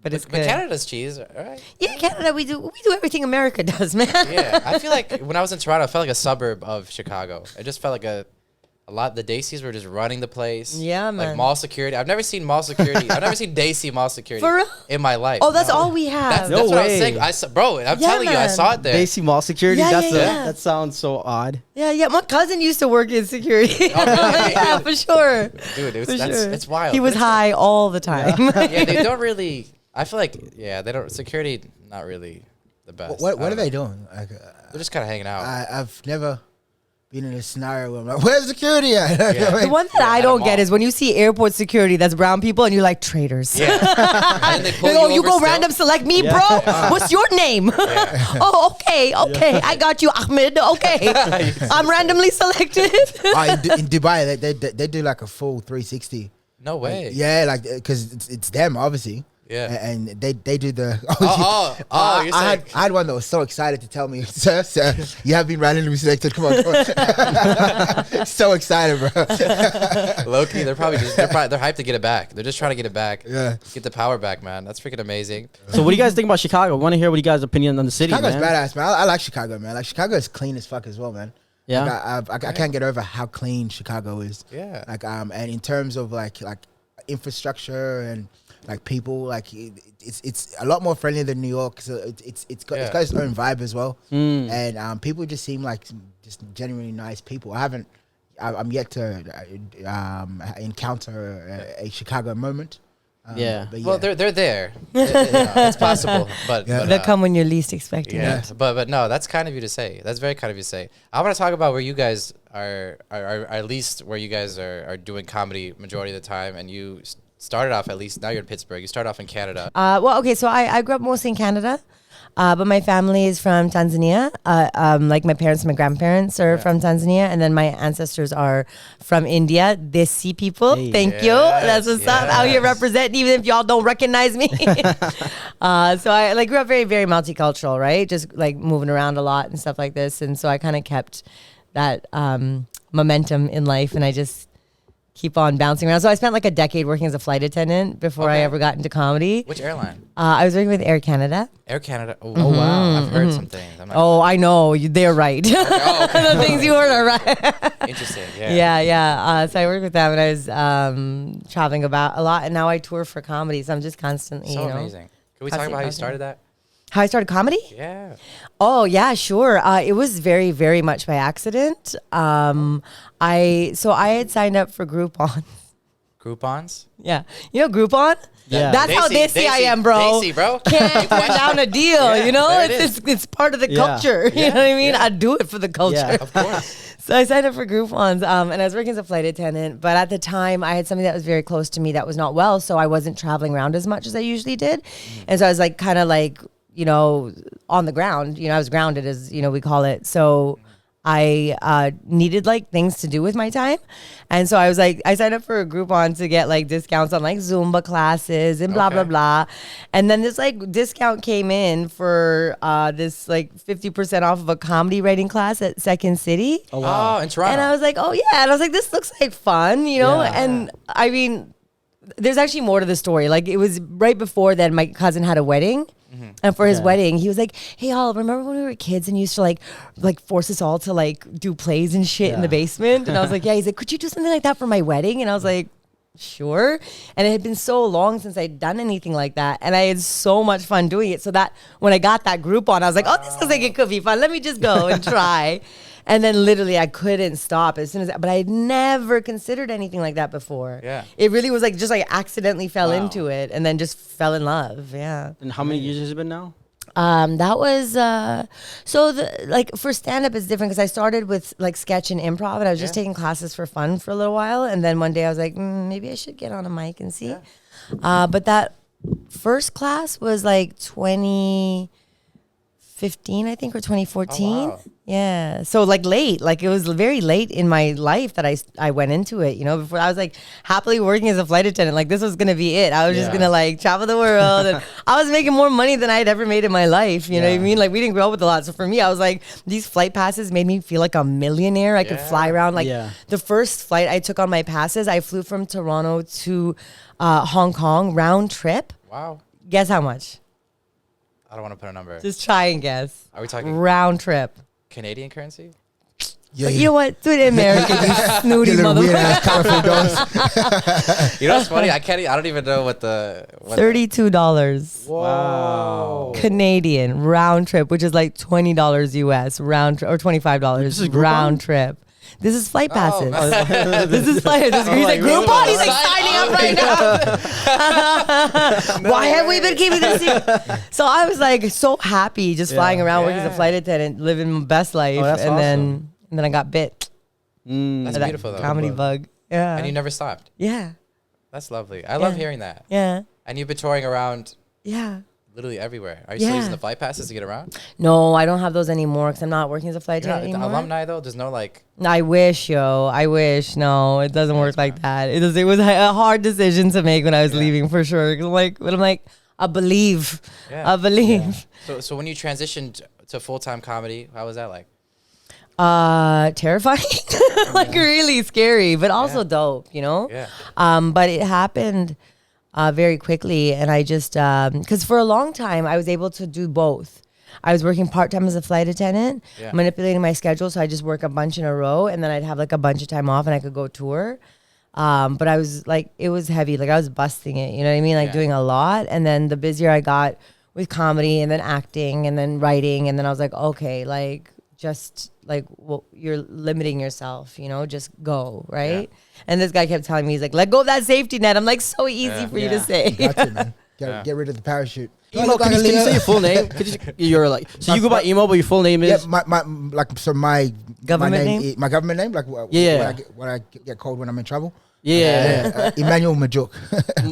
but it's But good. Canada's cheese, right? Yeah, Canada, we do everything America does, man. Yeah, I feel like when I was in Toronto, I felt like a suburb of Chicago. It just felt like a lot. The Daisies were just running the place. Yeah, like man. mall security. I've never seen mall security. I've never seen Daisy mall security For real? in my life. Oh, that's all we have. That's what I was way. saying. Bro, I'm Yeah, telling you, I man. saw it there. Daisy Mall security. Yeah, That's yeah, yeah. that sounds so odd. Yeah. My cousin used to work in security. Oh, really? Yeah, for sure. Dude, For sure. it's wild. He was But it's high all the time. yeah, they don't really. I feel like they don't security. Not really the best. What I are don't they know. doing? Like, They're just kind of hanging out. I've never been in a scenario where I'm like, where's security at? Yeah. The one that I at a don't get mall. is when you see airport security that's brown people and you're like traitors. yeah, and then they pull You over go still. random select me, Yeah. bro. What's your name? Oh, okay. I got you, Ahmed. Okay, I'm randomly selected. In Dubai, they do like a full 360. No way. Yeah, like because it's them obviously. Yeah. And they do the. You're saying. I had one that was so excited to tell me, sir, you have been randomly selected. Come on. So excited, bro. Low-key, they're hyped to get it back. They're just trying to get it back. Yeah. Get the power back, man. That's freaking amazing. So what do you guys think about Chicago? I want to hear what you guys' opinion on the city, Chicago's man. badass, man. I like Chicago, man. Like Chicago is clean as fuck as well, man. Yeah. Like, I can't get over how clean Chicago is. Yeah. Like and in terms of like infrastructure and like people, like it's a lot more friendly than New York. So it's got its own vibe as well. And people just seem like just genuinely nice people. I'm yet to encounter a Chicago moment. Yeah. But Well, they're there. It's possible, but They'll come when you're least expecting yeah. it. But no, that's kind of you to say. That's very kind of you to say. I want to talk about where you guys are at least where you guys are doing comedy majority of the time, and you started off, at least now you're in Pittsburgh. You started off in Canada. Well, okay, so I grew up mostly in Canada, but my family is from Tanzania. Like my parents and my grandparents are from Tanzania, and then my ancestors are from India. Desi people, Hey. thank you. That's what's up. Out here representing, even if y'all don't recognize me. So I grew up very, very multicultural, right? Just like moving around a lot and stuff like this, and so I kind of kept that momentum in life, and I just keep on bouncing around. So I spent like a decade working as a flight attendant before I ever got into comedy. Which airline? I was working with Air Canada. Air Canada. Oh, wow. I've heard some things. I'm not Oh, I know. They're right. Oh, okay. The things you heard are right. Interesting. Yeah. Yeah. So I worked with them, and I was traveling about a lot, and now I tour for comedy. So I'm just constantly, So amazing. Can we talk about how you started that? How I started comedy? Yeah. Oh yeah, sure. It was very, very much by accident. I had signed up for Groupon. Groupons? Yeah, you know Groupon. Yeah. That's how Daisy, desi I am, bro. Daisy, bro. Can't turn down a deal. Yeah, you know, there it it's part of the Yeah. culture. You know what I mean? Yeah. I do it for the culture. Yeah. Of course. So I signed up for Groupons, and I was working as a flight attendant. But at the time, I had something that was very close to me that was not well, so I wasn't traveling around as much as I usually did, and so I was like kind of like, you know, on the ground. You know, I was grounded, as you know, we call it. So I needed like things to do with my time, and so I was like, I signed up for a Groupon to get like discounts on like Zumba classes and blah blah Okay. blah, and then this like discount came in for this like 50% off of a comedy writing class at Second City. Oh, in Toronto. And I was like, oh yeah. And I was like, this looks like fun, you know? Yeah. And I mean, there's actually more to the story. Like it was right before then my cousin had a wedding. And for his Yeah. wedding, he was like, hey, all remember when we were kids and you used to like force us all to like do plays and shit in the Yeah. basement? And I was like, yeah. He's like, could you do something like that for my wedding? And I was like, sure. And it had been so long since I'd done anything like that, and I had so much fun doing it. So that when I got that Groupon, I was like, oh, this looks like it could be fun. Let me just go and try. And then literally I couldn't stop as soon as, but I had never considered anything like that before. Yeah. It really was like just like accidentally fell Wow. into it and then just fell in love. Yeah. And how many years has it been now? That was so the like for stand up is different because I started with like sketch and improv, and I was just taking classes for fun for a little while, and then one day I was like, maybe I should get on a mic and see. But that first class was like 2015, I think, or 2014. Oh, wow. Yeah. So like late, like it was very late in my life that I went into it, you know, before I was like happily working as a flight attendant. Like this was going to be it. I was just Yeah. going to like travel the world, and I was making more money than I'd ever made in my life. You know what I Yeah. mean? Like we didn't grow up with a lot. So for me, I was like, these flight passes made me feel like a millionaire. I could fly around. Like Yeah. the first flight I took on my passes, I flew from Toronto to Hong Kong round trip. Wow. Guess how much? I don't want to put a number. Just try and guess. Are we talking Round trip. Canadian currency? Yeah, But you know what? Do it in American, you snooty Your little weird motherfucker. ass colorful doors. You know what's funny? I don't even know what the $32 Whoa. Canadian round trip, which is like $20 US round trip, or $25 This is round Groupon? trip. This is flight passes. Oh, This is flight. He's like Groupon. He's like signing up right now. Why have we been keeping this secret? So I was like so happy, just flying around, working as a Yeah. flight attendant, living my best life, Oh, that's and awesome. then I got bit. That's of that beautiful though. comedy bug. Yeah. And you never stopped. Yeah. That's lovely. I love Yeah. hearing that. Yeah. And you've been touring around Yeah. literally everywhere. Are you still Yeah. using the flight passes to get around? No, I don't have those anymore because I'm not working as a flight You're not attendant the anymore. alumni though. There's no like. I wish, yo. I wish. No, it doesn't work like that. It was a hard decision to make when I was leaving for sure. 'Cause I'm like, I believe. Yeah. I believe. So when you transitioned to full time comedy, how was that like? Terrifying. Like really scary, but also Yeah. dope, you know? Yeah. But it happened very quickly. And I just, because for a long time, I was able to do both. I was working part-time as a flight attendant, Yeah. manipulating my schedule. So I just work a bunch in a row and then I'd have like a bunch of time off and I could go tour. But I was like, it was heavy. Like I was busting it, you know what I mean? Like Yeah. doing a lot. And then the busier I got with comedy and then acting and then writing. And then I was like, okay, like just like, well, you're limiting yourself, you know, just go. Right. And this guy kept telling me, he's like, let go of that safety net. I'm like, so easy for you to say. Got to, man. Yeah. Get rid of the parachute. Emo, can you say your full name? You're like, so you go by Emo, but your full name Yeah, is? my Government my name? my government name, like Yeah. what I get called when I'm in trouble. Yeah. Emmanuel Majok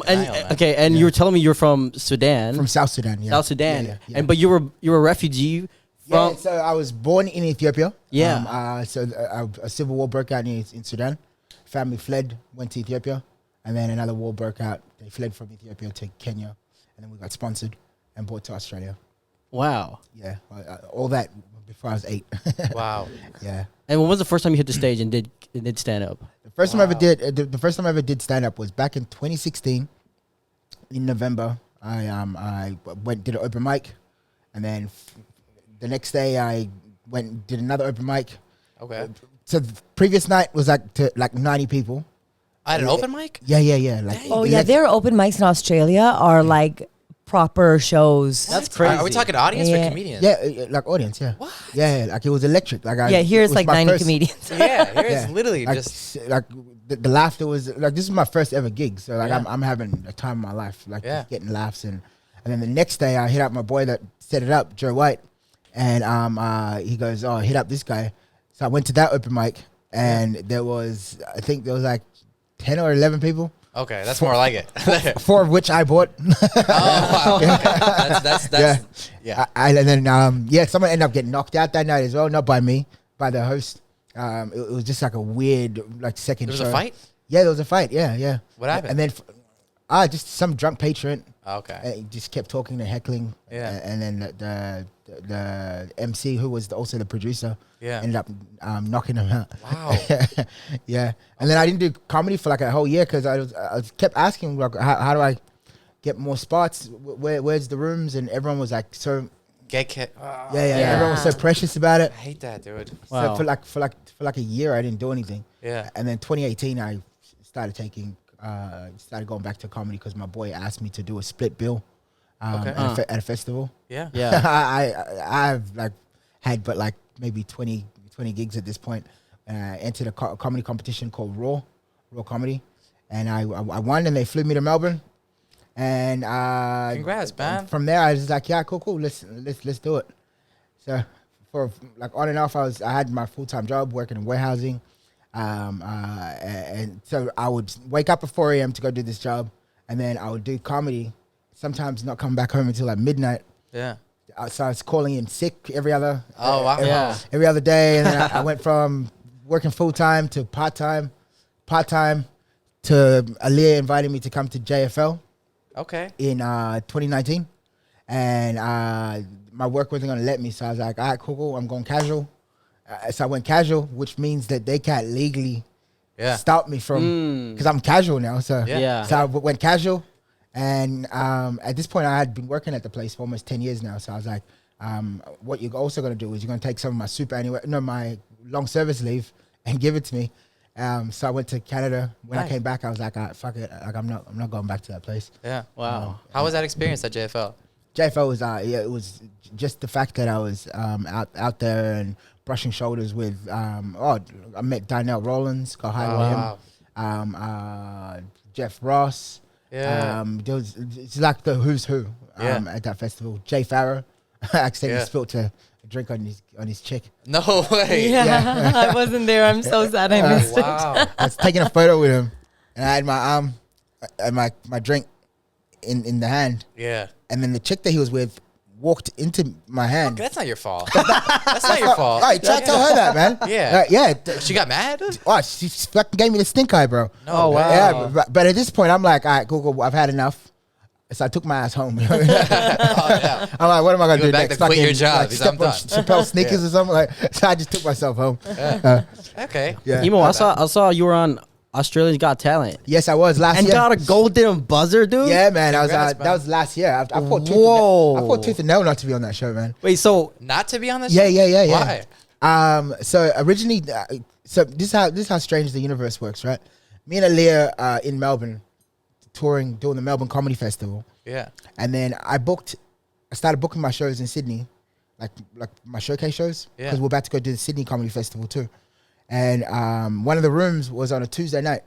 And okay, and you were telling me you're from Sudan, from South Sudan. Yeah. South Sudan, Yeah. and but you were a refugee Yeah, from. so I was born in Ethiopia. Yeah. A civil war broke out in Sudan. Family fled, went to Ethiopia, and then another war broke out. They fled from Ethiopia to Kenya, and then we got sponsored and brought to Australia. Wow. Yeah, all that before I was 8. Wow. Yeah. And when was the first time you hit the stage and did stand up? The first time I ever did the first time I ever did stand up was back in 2016 in November. I did an open mic, and then the next day I went and did another open mic. Okay. So the previous night was like 90 people. I had an open mic. Yeah. Like Oh yeah, their open mics in Australia are like proper shows. That's crazy. Are we talking audience Yeah. or comedians? Yeah, like audience. Yeah. What? Yeah, like it was electric. Like Yeah, here it it's was like my 90 first- comedians. Yeah. Here's Yeah. literally Like, just. like the laughter was like, this is my first ever gig, so like Yeah. I'm having a time of my life, like Yeah. just getting laughs and then the next day I hit up my boy that set it up, Joe White, and he goes, oh, hit up this guy. So I went to that open mic, and I think there was like 10 or 11 people, Okay, that's more like it. 4 of which I bought. Oh, wow. Okay. That's yeah. And then someone ended up getting knocked out that night as well, not by me, by the host. It was just like a weird like second There was show. a fight? Yeah, there was a fight. Yeah. What happened? And then just some drunk patron. Okay. He just kept talking and heckling. Yeah. And then the MC, who was also the producer, Yeah. ended up knocking him out. Wow. Yeah. And then I didn't do comedy for like a whole year because I kept asking like, how do I get more spots? Where's the rooms? And everyone was like so. Get kid. Yeah. Everyone was so precious about it. I hate that, dude. Wow. So for like a year, I didn't do anything. Yeah. And then 2018, I started going back to comedy because my boy asked me to do a split bill Okay. at a festival. Yeah. Yeah. I've like had but like maybe 20 gigs at this point. Entered a comedy competition called Raw Comedy, and I won, and they flew me to Melbourne. And Congrats, man. From there, I was like, yeah, cool. Let's do it. So for like on and off, I had my full-time job working in warehousing. And so I would wake up at 4 a.m. to go do this job, and then I would do comedy, sometimes not come back home until like midnight. Yeah. So I was calling in sick every other Oh, wow. Yeah. every other day, and then I went from working full-time to part-time to Aliya inviting me to come to JFL Okay. in 2019, and my work wasn't going to let me, so I was like, all right, cool, I'm going casual. So I went casual, which means that they can't legally Yeah. stop me from, because I'm casual now. So Yeah. Yeah. so I went casual, And at this point, I had been working at the place for almost 10 years now. So I was like, what you're also going to do is you're going to take some of my my long service leave and give it to me. So I went to Canada. When I came back, I was like, fuck it. Like, I'm not going back to that place. Yeah. Wow. How was that experience at JFL? JFL was, it was just the fact that I was out there and brushing shoulders with, I met Darnell Rollins, got hired with him. Jeff Ross. Yeah. It's like the who's who at that festival. Jay Farrow accidentally spilt a drink on his chick. No way. Yeah, I wasn't there. I'm so sad I missed it. Wow. I was taking a photo with him, and I had my arm and my drink in the hand. Yeah. And then the chick that he was with walked into my hand. Okay, that's not your fault. That's not your fault. All right, try to tell her that, man. Yeah. She got mad? Oh, she fucking gave me the stink eye, bro. No way. Yeah, but at this point, I'm like, all right, Google, I've had enough. So I took my ass home. Oh, yeah. I'm like, what am I gonna You do went back next? to quit your job. Like, He's step I'm done. on Chappelle sneakers or something like. So I just took myself home. Okay. Yeah. Emo, I saw you were on Australia's Got Talent Yes, I was last and year. got a golden buzzer, dude. Yeah, man. I was. Congrats, That was last year. I fought tooth and nail not to be on that show, man. Wait, so Not to be on this? Yeah. Why? So originally, so this is how strange the universe works, right? Me and Aliya in Melbourne, touring, doing the Melbourne Comedy Festival, Yeah. and then I started booking my shows in Sydney, like my showcase shows, because we're about to go do the Sydney Comedy Festival too. And one of the rooms was on a Tuesday night.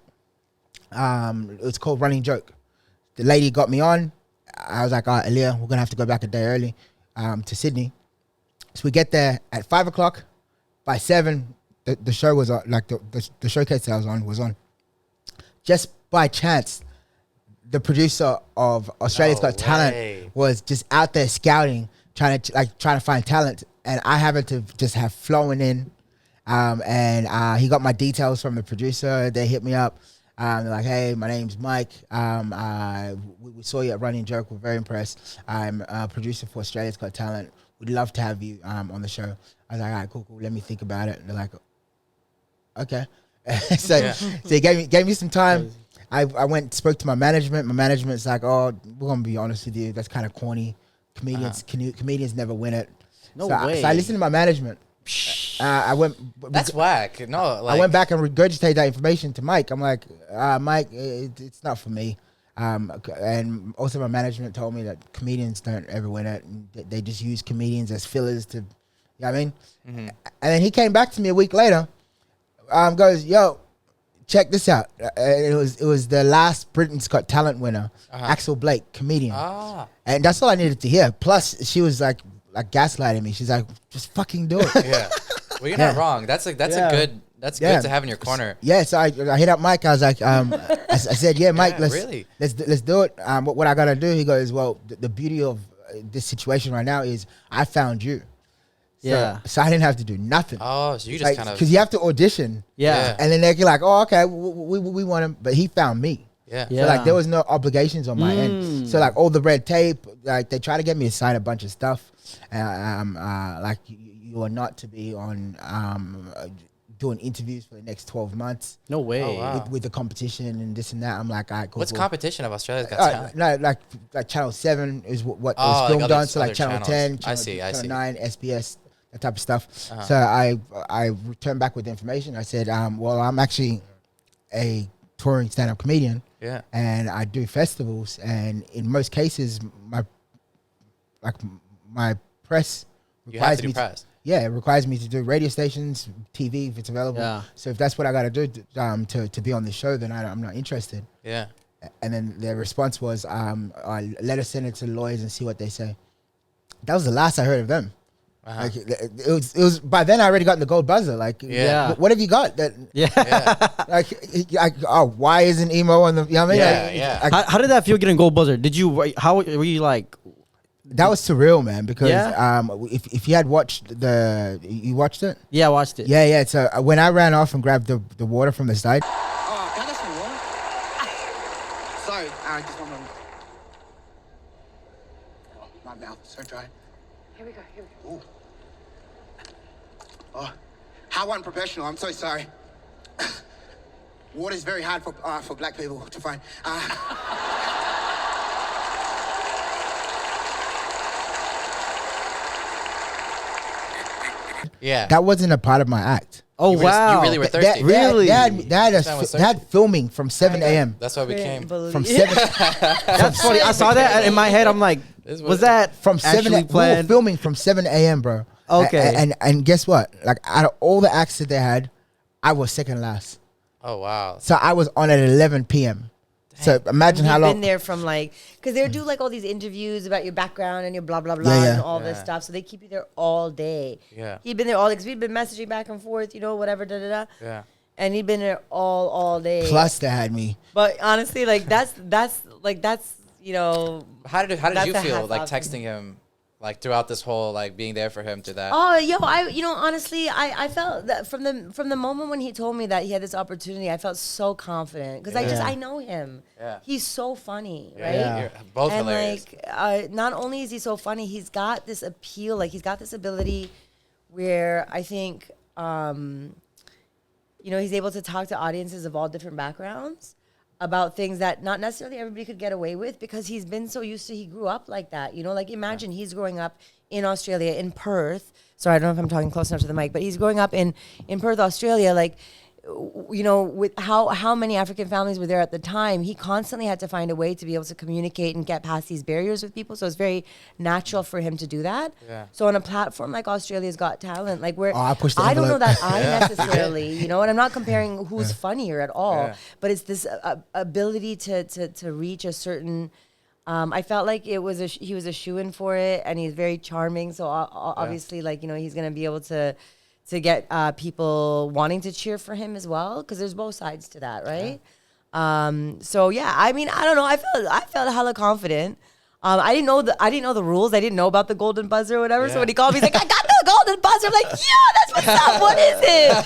It was called Running Joke. The lady got me on. I was like, all right, Aliya, we're gonna have to go back a day early to Sydney. So we get there at 5 o'clock. By 7, the show was on, like the showcase that I was on. Just by chance, the producer of Australia's Got Talent was just out there scouting, trying to find talent, and I happened to just have flown in, and he got my details from the producer. They hit me up. They're like, hey, my name's Mike. We saw you at Running Joke. We're very impressed. I'm a producer for Australia's Got Talent. We'd love to have you on the show. I was like, all right, cool. Let me think about it. And they're like, okay. So he gave me some time. I went and spoke to my management. My management's like, oh, we're gonna be honest with you, that's kind of corny. Comedians never win it. No way. way. So I listened to my management. I went. That's whack. No, like, I went back and regurgitated that information to Mike. I'm like, Mike, it's not for me. And also my management told me that comedians don't ever win it. And they just use comedians as fillers to, you know what I mean? Mm-hmm. And then he came back to me a week later, goes, yo, check this out. It was the last Britain's Got Talent winner, Axel Blake, comedian. And that's all I needed to hear. Plus, she was like gaslighting me. She's like, just fucking do it. Yeah. Well, you're not wrong. That's a good. That's good to have in your corner. Yeah, so I hit up Mike. I was like, I said, yeah, Mike, let's do it. What I gotta do? He goes, well, the beauty of this situation right now is I found you. So I didn't have to do nothing. Oh, so you just kind of, because you have to audition. Yeah. And then they're like, oh, okay, we want him, but he found me. Yeah. So like there was no obligations on my end. So like all the red tape, like they try to get me to sign a bunch of stuff. Like you are not to be on doing interviews for the next 12 months. No way. Oh, wow. With the competition and this and that. I'm like, all right, cool. What's cool. competition of Australia's Got Talent? No, like Channel 7 is what Oh, was filmed like on. So like Channel channels. 10, I Channel see. 9, SBS, that type of stuff. So I returned back with the information. I said, well, I'm actually a touring stand-up comedian. Yeah. And I do festivals. And in most cases, my press You have requires to do me press. it requires me to do radio stations, TV if it's available. Yeah. So if that's what I got to do to be on the show, then I'm not interested. Yeah. And then their response was, let us send it to the lawyers and see what they say. That was the last I heard of them. Like it was by then I already got the gold buzzer. Like, what have you got? That why isn't Emo on the? You know what I mean? How did that feel getting gold buzzer? Did you? How were you like? That was surreal, man. Because if you had watched you watched it? Yeah, I watched it. Yeah. So when I ran off and grabbed the water from the side. Oh, can I get some water? Sorry, just one moment. Oh, my mouth is so dry. Here we go. Ooh. Oh, how unprofessional. I'm so sorry. Water is very hard for black people to find. Yeah. that wasn't a part of my act. Oh You were just- wow! you really were thirsty. Really? They had filming from 7 a.m. That's why we came. From 7 That's funny. I saw that and in my head. I'm like, This is what was it that from 7 actually we were planned? filming from 7 a.m. bro. Okay. And guess what? Like out of all the acts that they had, I was second last. Oh wow. So I was on at 11 p.m. So imagine how He'd long. been there from like, because they do like all these interviews about your background and your blah blah blah Yeah, yeah. and all this Yeah. stuff. So they keep you there all day. Yeah. He'd been there all day because we'd been messaging back and forth, you know, whatever, da da da. Yeah. And he'd been there all day. Plus they had me. But honestly, like that's you know. How did That's you a feel hats like off to texting him, like throughout this whole like being there for him to that? Oh, honestly, I felt that from the moment when he told me that he had this opportunity, I felt so confident because I know him. Yeah. He's so funny, right? Yeah. You're both And hilarious. like, not only is he so funny, he's got this appeal. Like he's got this ability where I think, he's able to talk to audiences of all different backgrounds about things that not necessarily everybody could get away with because he's been so used to, he grew up like that. You know, like imagine he's growing up in Australia, in Perth. Sorry, I don't know if I'm talking close enough to the mic, but he's growing up in Perth, Australia, like, you know, with how many African families were there at the time, he constantly had to find a way to be able to communicate and get past these barriers with people. So it's very natural for him to do that. Yeah. So on a platform like Australia's Got Talent, like where I pushed the I don't know envelope. that I necessarily, you know, and I'm not comparing who's funnier at all, Yeah. but it's this ability to reach a certain. I felt like he was a shoo-in for it, and he's very charming. So obviously, like, you know, he's gonna be able to get people wanting to cheer for him as well, because there's both sides to that, right? So yeah, I mean, I don't know. I felt hella confident. I didn't know the rules. I didn't know about the golden buzzer or whatever. So when he called me, he's like, "I got the golden buzzer." I'm like, "Yeah, that's what's up. What is it?"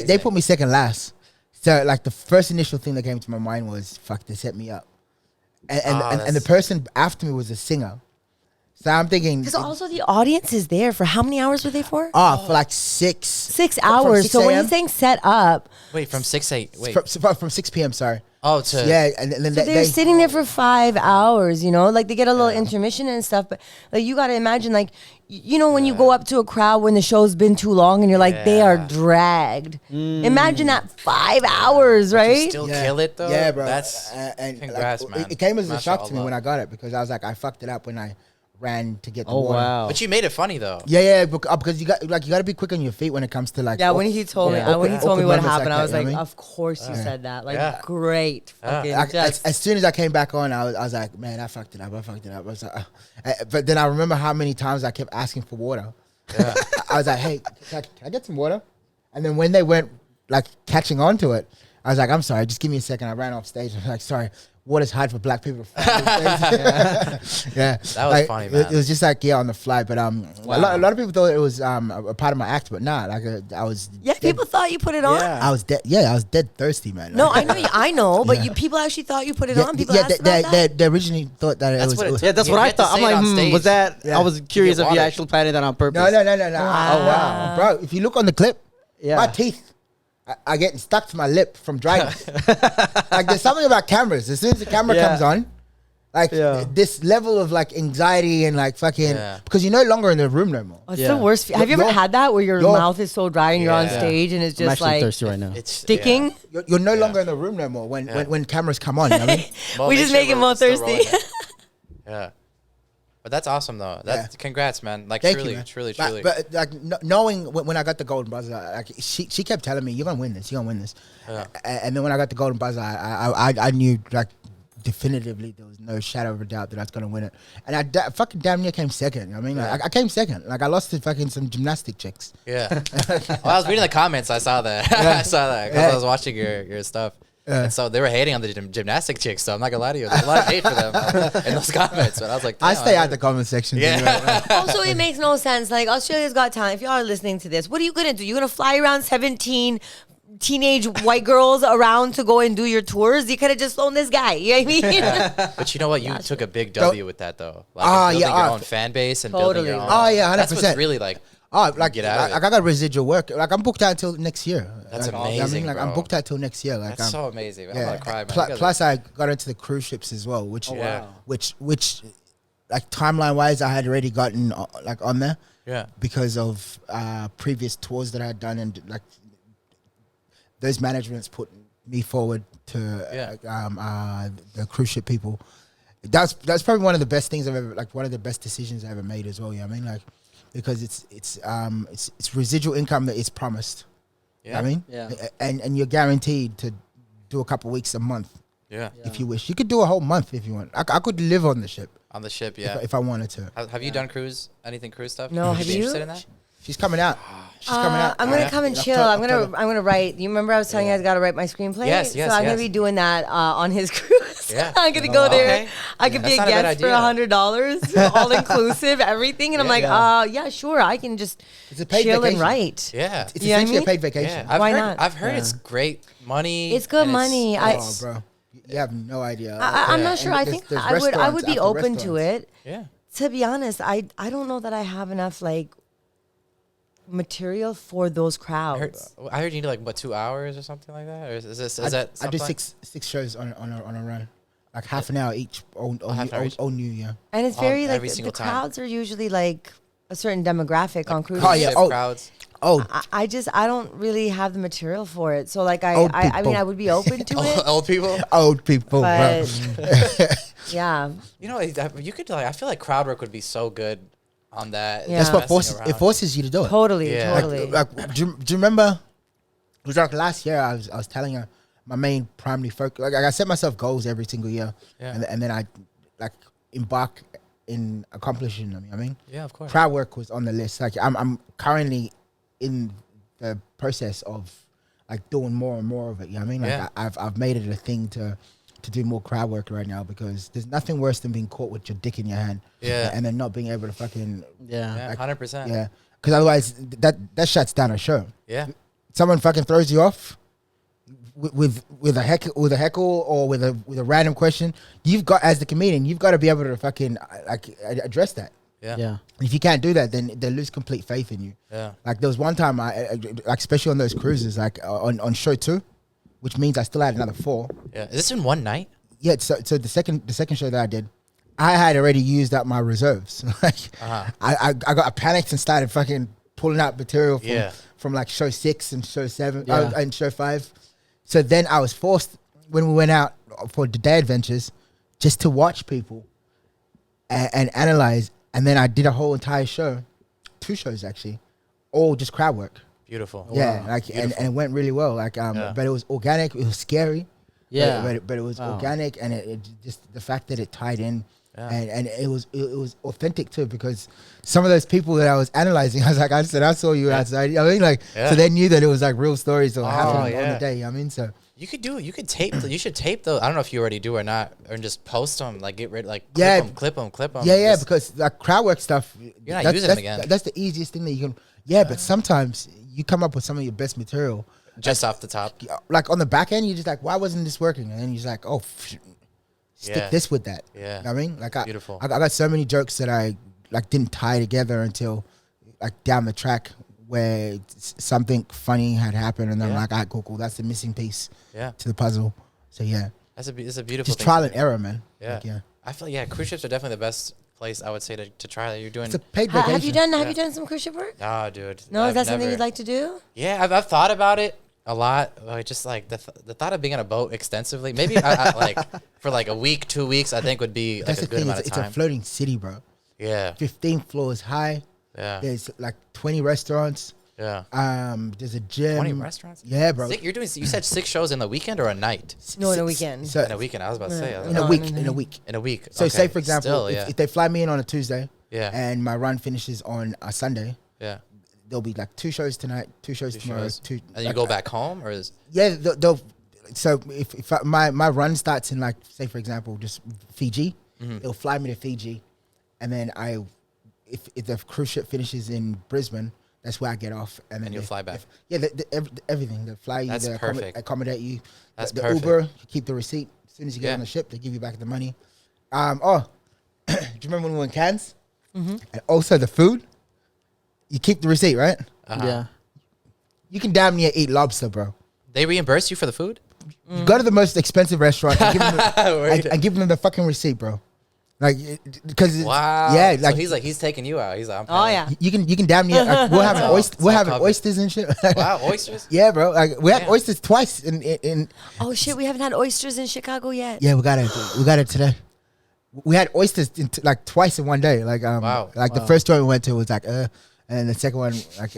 They put me second last. So like the first initial thing that came to my mind was, fuck, they set me up. And the person after me was a singer. So I'm thinking, Because also the audience is there for how many hours were they for? for like 6 6 from hours. 6 So when a.m. he's saying set up, Wait, from 6 8. Wait. from 6 p.m. Sorry. Oh, to Yeah, and then so they're sitting there for 5 hours, you know, like they get a little intermission and stuff. But like you got to imagine, like, you know, when you go up to a crowd when the show's been too long and you're like, they are dragged. Imagine that 5 hours, You right? still kill it though. Yeah, bro. That's and congrats, like, man. It came as a shock to me Mashallah. when I got it, because I was like, I fucked it up when I ran to get the Oh water. wow! But you made it funny though. Yeah, because you got to be quick on your feet when it comes to like. Yeah, when he told me, awkward- when he told me awkward what moments happened, like I was that, like, you know what I mean? of course you said that. Like, Yeah. great. Fucking As soon as I came back on, I was like, man, I fucked it up. I was like, but then I remember how many times I kept asking for water. Yeah. I was like, hey, can I get some water? And then when they went like catching on to it, I was like, I'm sorry, just give me a second. I ran off stage. I was like, sorry, water's hard for black people to find. Yeah. That was funny, man. It was just like, on the fly. But a lot of people thought it was a part of my act, but nah, like I was. Yeah, dead- people thought you put it on. Yeah. I was dead. Yeah, I was dead thirsty, man. No, Like, I know, but people actually thought you put it on. People asked about that. they originally thought that That's it what it was. took. Yeah, that's You what I had to thought. I'm say it like, on stage. was that? Yeah. I was curious if you water. actually planned it on purpose. No. Wow. Oh wow, bro! If you look on the clip, Yeah. my teeth are getting stuck to my lip from dryness. Like there's something about cameras. As soon as the camera Yeah. comes on, like Yeah. this level of like anxiety and like fucking Yeah. because you're no longer in the room no more. It's Yeah. the worst. Have you ever You're- had that where your you're- mouth is so dry and you're on Yeah. stage and it's I'm just actually like thirsty right now. It's sticking? You're no longer in the room no more when cameras come on. You know what I mean? Well, We make just sure make him we're more still thirsty. rolling. Yeah. But that's awesome though. That's congrats, man. Like Thank truly, you, man. truly. But like knowing when I got the golden buzzer, like she kept telling me, "You're gonna win this. You're gonna win this." Yeah. And then when I got the golden buzzer, I knew like definitively there was no shadow of a doubt that I was gonna win it. And I fucking damn near came second. You know what I mean, like, I came second. Like I lost to fucking some gymnastic chicks. Yeah. Well, I was reading the comments. I saw that. I saw that because I was watching your stuff. And so they were hating on the gymnastic chicks. So I'm not gonna lie to you. There's a lot of hate for them in those comments. But I was like, I damn, stay out the comment section. Yeah. Also, it makes no sense. Like, Australia's Got Talent. If y'all are listening to this, what are you going to do? You're going to fly around 17 teenage white girls around to go and do your tours? You could have just flown this guy. You know what I mean? But you know what? You took a big W with that though. Like building your own fan base and building your own. Totally. Oh yeah, 100%. That's what's really like. Oh, like, Get out of like it. I got residual work. Like I'm booked out until next year. That's like, amazing, I mean, like I'm bro. booked out till next year. Like That's so amazing. Man. I'm yeah. gonna cry, man. Pl- You guys plus, I got into the cruise ships as well, which wow. which like timeline wise, I had already gotten like on there. Yeah. Because of previous tours that I had done, and like those managements put me forward to the cruise ship people. That's probably one of the best things I've ever, like one of the best decisions I ever made as well. Yeah, I mean, like, because it's residual income that is promised. Yeah. I mean, and you're guaranteed to do a couple weeks a month. Yeah. If you wish, you could do a whole month if you want. I could live on the ship. On the ship, yeah. If I wanted to. Have you done anything cruise stuff? No, Would have be you? interested in that? She's coming out. She's coming out. I'm gonna come and chill. I'm gonna write. You remember I was telling you I got to write my screenplay? Yes, So I'm gonna be doing that on his cruise. Yeah. I'm gonna go there. Okay. I could be That's a not a bad guest for idea. $100, all inclusive, everything. And I'm like, yeah, sure. I can just It's a paid chill and vacation. write. Yeah. It's You know what I essentially mean? a paid vacation. Yeah. Why not? I've heard it's great money. It's good and money. Oh, bro, you have no idea. I'm Yeah. not sure. And I there's- think there's I would restaurants be after open to restaurants. it. Yeah. To be honest, I don't know that I have enough like material for those crowds. I heard you need like 2 hours or something like that. Or is that? I do something? six shows on a run, like half an hour each. half an hour each. All new, yeah. And it's very like every the single time. crowds are usually like a certain demographic on cruises. Oh, yeah. Ship Oh. crowds. Oh, I don't really have the material for it. So like Old I mean people. I would be open to it, Old people. old people, bro. but yeah. You know, you could like. I feel like crowd work would be so good on that. Yeah. That's what Messing it around. forces you to do it. Totally, Yeah. totally. Like, do you remember? It was like last year. I was telling her my main primary focus. Like I set myself goals every single year, Yeah. and then I like embark in accomplishing them. You know what I mean, Yeah, of course. crowd work was on the list. Like I'm currently in the process of like doing more and more of it. You know what I mean? Like Yeah. I've made it a thing to do more crowd work right now, because there's nothing worse than being caught with your dick in your hand. Yeah. And then not being able to fucking Yeah, 100%. yeah. Because otherwise that shuts down a show. Yeah. Someone fucking throws you off with a heckle or with a random question. You've got, as the comedian, you've got to be able to fucking like address that. Yeah. Yeah. If you can't do that, then they lose complete faith in you. Yeah. Like there was one time I like, especially on those cruises, like on show 2, which means I still had another 4. Yeah. Is this in one night? Yeah. So the second show that I did, I had already used up my reserves. Like I panicked and started fucking pulling out material from like show 6 and show 7 and show 5. So then I was forced, when we went out for the day adventures, just to watch people and analyze. And then I did a whole entire show, 2 shows actually, all just crowd work. Beautiful. Yeah, like and it went really well. Like but it was organic. It was scary. Yeah. but it was organic, and it just the fact that it tied in. Yeah. And it was authentic too, because some of those people that I was analyzing, I was like, I saw you outside. I mean, like, so they knew that it was like real stories that were happening on the day. I mean, so you could tape. You should tape those. I don't know if you already do or not, or just post them. Like get rid, like clip them. Yeah, because like crowd work stuff, You're not using them again. That's the easiest thing that you can. Yeah, but sometimes you come up with some of your best material just off the top. Like on the back end, you're just like, why wasn't this working? And then you're just like, oh. Stick this with that. Yeah. You know what I mean? Like Beautiful. I got so many jokes that I like didn't tie together until like down the track, where something funny had happened, and then I'm like, all right, cool. That's the missing piece to the puzzle. So yeah. It's a beautiful Just thing trial to and do. error, man. Yeah. Like, I feel cruise ships are definitely the best place I would say to try that. You're doing. It's a paid vacation. Have you done some cruise ship work? Nah, dude. No, is that I've something never- you'd like to do? Yeah, I've thought about it a lot. Like just like the thought of being on a boat extensively. Maybe I like for like a week, 2 weeks. I think would be like That's a the good thing. amount of It's time. a floating city, bro. Yeah. 15 floors high. Yeah. There's like 20 restaurants. Yeah. There's a gym. 20 restaurants. Yeah, bro. You're doing. You said 6 shows in the weekend or a night? No, in a weekend. So In a weekend. I was about to say. I was in a like, week. no. In a week. in a week. So Okay. say for example, Still, if they fly me in on a Tuesday, Yeah. and my run finishes on a Sunday, yeah. there'll be like 2 shows tonight, 2 shows Two tomorrow, shows. 2. And you go back home, or is Yeah, they'll so if my run starts in, like, say for example, just Fiji, it'll fly me to Fiji, and then if the cruise ship finishes in Brisbane, that's where I get off, and then you'll fly back. Everything, they fly you, That's they perfect. accommodate you. That's the perfect. Uber, you keep the receipt. As soon as you get Yeah. on the ship, they give you back the money. Do you remember when we were in Cairns? And also the food, you keep the receipt, right? Yeah. You can damn near eat lobster, bro. they reimburse you for the food? You go to the most expensive restaurant and give them and give them the fucking receipt, bro. Like, because Wow. yeah, like so he's taking you out. He's like, I'm Oh paying. yeah. you can damn near we'll have all- oysters. it's We'll all have covered. oysters and shit. Wow, oysters. Yeah, bro. Like we had Yeah. oysters twice in Oh shit, we haven't had oysters in Chicago yet. yeah, we got it today. We had oysters like twice in one day. Like Wow. like the first joint we went to was like and then the second one like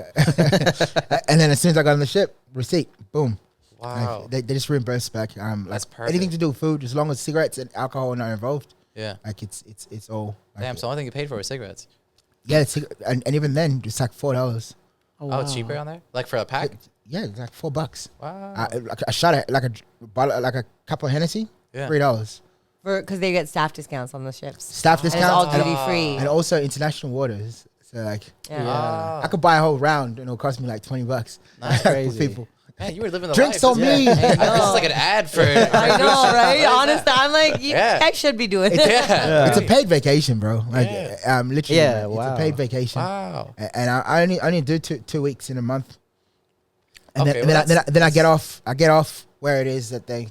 and then as soon as I got on the ship, receipt, boom. Wow. Like, they just reimburse back. Like That's perfect. anything to do with food, as long as cigarettes and alcohol are not involved. Yeah. Like it's all. Like, Damn. So the only thing you paid for was cigarettes. yeah, and even then it's like $4. Oh, it's cheaper on there. Like for a pack. Yeah, it's like $4. Wow. Like a shot at like a bottle, like a cup of Hennessy, Yeah. $3. Because they get staff discounts on the ships. Staff And it's discounts all duty free. and also international waters. So like, Yeah. I could buy a whole round and it'll cost me like $20. Nice. for Crazy. people. Man, you were living the Drinks life. on This- me. This is like an ad for. I know, right? Honestly, I'm like, you Yeah. guys should be doing it. Yeah. It's a paid vacation, bro. Like, Yeah. literally, Yeah, it's wow. a paid vacation. Wow. And I only do two weeks in a month. And Okay, then, well, then I get off. I get off where it is that they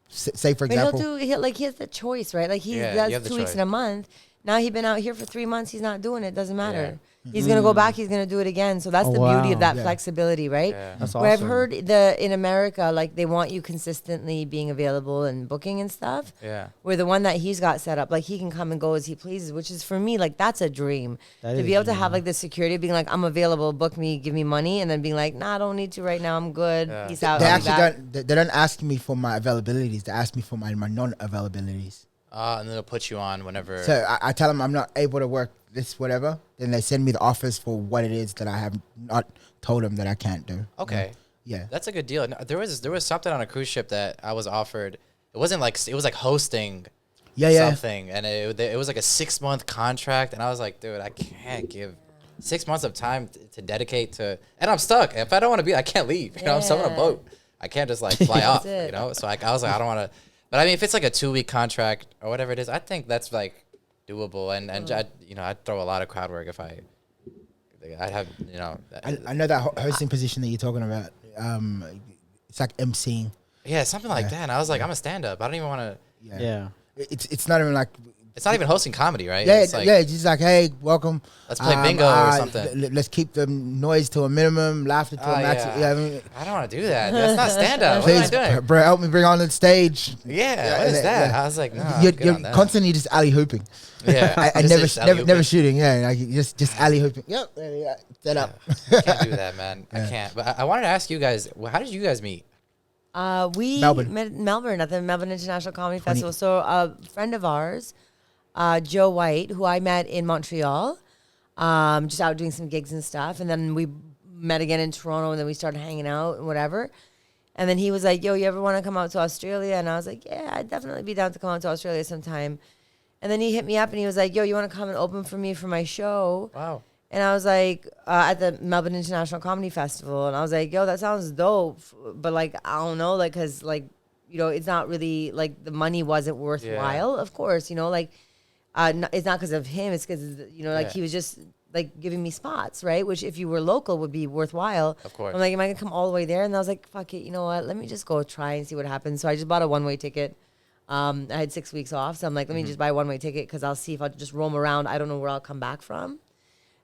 say, for But he'll example. he has the choice, right? Like he Yeah, does you have the 2 weeks choice. in a month. Now he's been out here for 3 months. He's not doing it. Doesn't matter. He's gonna go back. He's gonna do it again. So that's Oh, the beauty wow. of that Yeah. flexibility, right? Yeah. That's Where I've awesome. heard in America, like they want you consistently being available and booking and stuff. Yeah. Where the one that he's got set up, like he can come and go as he pleases, which is for me, like that's a dream. That To is be able to a have like the security of being like, I'm available, book me, give me money, and then being like, nah, I don't need to right now, I'm good. Yeah. Peace out. They I'll be actually back. they don't ask me for my availabilities. They ask me for my non-availabilities. And then they'll put you on whenever. So I tell them I'm not able to work this whatever. Then they send me the offers for what it is that I have not told them that I can't do. Okay. Yeah. That's a good deal. No, there was something on a cruise ship that I was offered. It wasn't like it was like hosting Yeah. something, and it was like a 6-month contract, and I was like, dude, I can't give 6 months of time to dedicate to, and I'm stuck. If I don't want to be, I can't leave. You know, I'm still on a Yeah. boat. I can't just like fly off. it. You know, so I was like, I don't want to. But I mean, if it's like a 2-week contract or whatever it is, I think that's like doable, and I'd throw a lot of crowd work if I'd have I know that hosting position that you're talking about. It's like emceeing. yeah, something like that. And I was like, I'm a stand-up. I don't even want to. Yeah. It's not even like. It's not even hosting comedy, right? Yeah, It's like, it's just like, hey, welcome. Let's play bingo or something. Let's keep the noise to a minimum, laughter to a maximum. yeah. Yeah, I mean, I don't want to do that. That's not stand-up. What am I please, doing? bro, help me bring on the stage. Yeah, what is that? I was like, no, you're good on that. constantly just alley hooping. Yeah, and just never alley-ooping. shooting. Yeah, like just alley hooping. Yep, yeah, set up. I can't do that, man. I can't. But I wanted to ask you guys, how did you guys meet? We Melbourne. met in Melbourne at the Melbourne International Comedy Festival. So a friend of ours, Joe White, who I met in Montreal, just out doing some gigs and stuff. And then we met again in Toronto, and then we started hanging out and whatever. And then he was like, yo, you ever want to come out to Australia? And I was like, yeah, I'd definitely be down to come out to Australia sometime. And then he hit me up and he was like, yo, you want to come and open for me for my show? Wow. And I was like, at the Melbourne International Comedy Festival. And I was like, yo, that sounds dope. But like, I don't know, like, cause like, you know, it's not really like the money wasn't worthwhile. Of course, you know, like, it's not because of him. It's because, you know, like he was just like giving me spots, right? Which if you were local would be worthwhile. Of course. I'm like, am I gonna come all the way there? And I was like, fuck it. You know what? Let me just go try and see what happens. So I just bought a one-way ticket. I had 6 weeks off. So I'm like, let me just buy a one-way ticket because I'll see if I'll just roam around. I don't know where I'll come back from.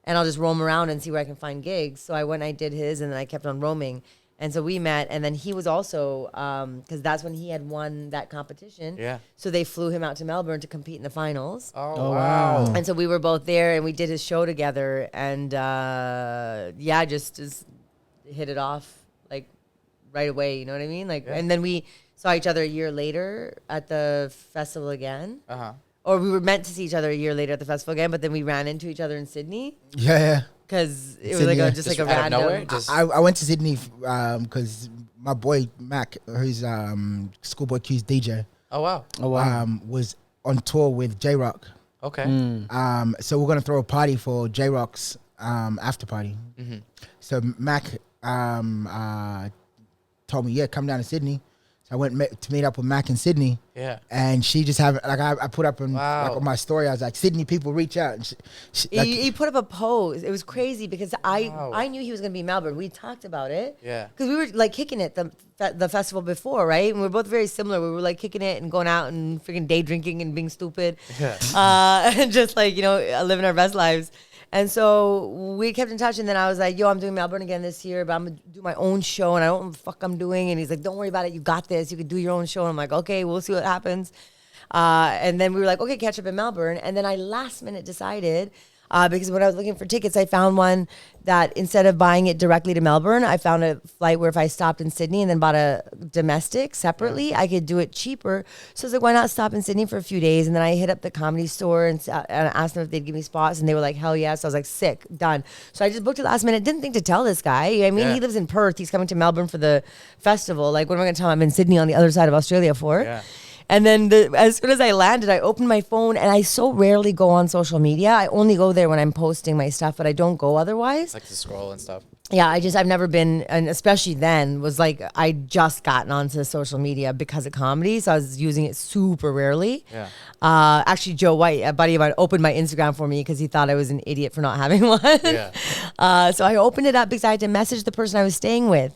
And I'll just roam around and see where I can find gigs. So I went, I did his, and then I kept on roaming. And so we met, and then he was also, because that's when he had won that competition. Yeah. So they flew him out to Melbourne to compete in the finals. Oh, wow. And so we were both there, and we did his show together, and just hit it off like right away. You know what I mean? Like, and then we saw each other a year later at the festival again. Or we were meant to see each other a year later at the festival again, but then we ran into each other in Sydney Yeah. because it was Sydney, like yeah. just like a Just out of nowhere? random. Just I went to Sydney because my boy Mac, who's Schoolboy Q's DJ, oh wow. Oh wow. was on tour with J Rock. Okay. So we're gonna throw a party for J Rock's after party. So Mac told me, yeah, come down to Sydney. So I went to meet up with Mac in Sydney. Yeah. And she just have like I put up on Wow. on my story. I was like, Sydney people reach out. And He put up a post. It was crazy because Wow. I knew he was going to be in Melbourne. We talked about it. Yeah. Because we were like kicking it the festival before, right? And we are both very similar. We were like kicking it and going out and freaking day drinking and being stupid. Yeah. And just like, living our best lives. And so we kept in touch. And then I was like, yo, I'm doing Melbourne again this year, but I'm going to do my own show. And I don't know what the fuck I'm doing. And he's like, don't worry about it. You got this. You can do your own show. And I'm like, okay, we'll see what happens. And then we were like, okay, catch up in Melbourne. And then I last minute decided, because when I was looking for tickets, I found one that instead of buying it directly to Melbourne, I found a flight where if I stopped in Sydney and then bought a domestic separately, I could do it cheaper. So I was like, why not stop in Sydney for a few days? And then I hit up the Comedy Store and asked them if they'd give me spots. And they were like, hell yeah. So I was like, sick, done. So I just booked it last minute. Didn't think to tell this guy. I mean, Yeah. he lives in Perth. He's coming to Melbourne for the festival. Like, what am I going to tell him I'm in Sydney on the other side of Australia for? Yeah. And then as soon as I landed, I opened my phone, and I so rarely go on social media. I only go there when I'm posting my stuff, but I don't go otherwise. Like to scroll and stuff. Yeah, I've never been, and especially then, was like, I just gotten onto social media because of comedy, so I was using it super rarely. Yeah. Actually, Joe White, a buddy of mine, opened my Instagram for me because he thought I was an idiot for not having one. Yeah. So I opened it up because I had to message the person I was staying with.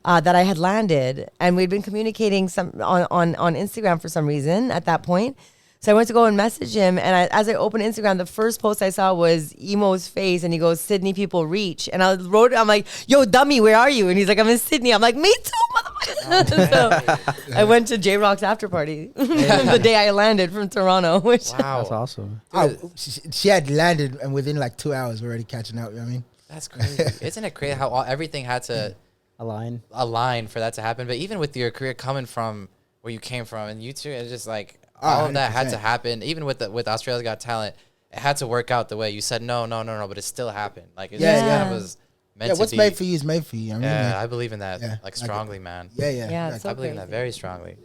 That I had landed, and we'd been communicating on Instagram for some reason at that point. So I went to go and message him, and as I opened Instagram, the first post I saw was Emo's face, and he goes, "Sydney people reach," and I wrote, I'm like, "Yo, dummy, where are you?" And he's like, "I'm in Sydney." I'm like, "Me too, motherfucker." So I went to J Rock's after party the day I landed from Toronto. Which Wow. That's awesome. she had landed, and within like 2 hours, we're already catching up. You know what I mean? That's crazy. Isn't it crazy how everything had to Align for that to happen? But even with your career coming from where you came from, and you two, it's just like all of that had to 100%. happen. Even with Australia's Got Talent, it had to work out the way you said. No, but it still happened. Like it Yeah, just yeah. kind of was meant Yeah, to what's be. made for you is made for you. I mean, Yeah, like, I believe in that. Yeah, Like like strongly, man. yeah. Yeah, Like, it's so I believe in that crazy. very strongly.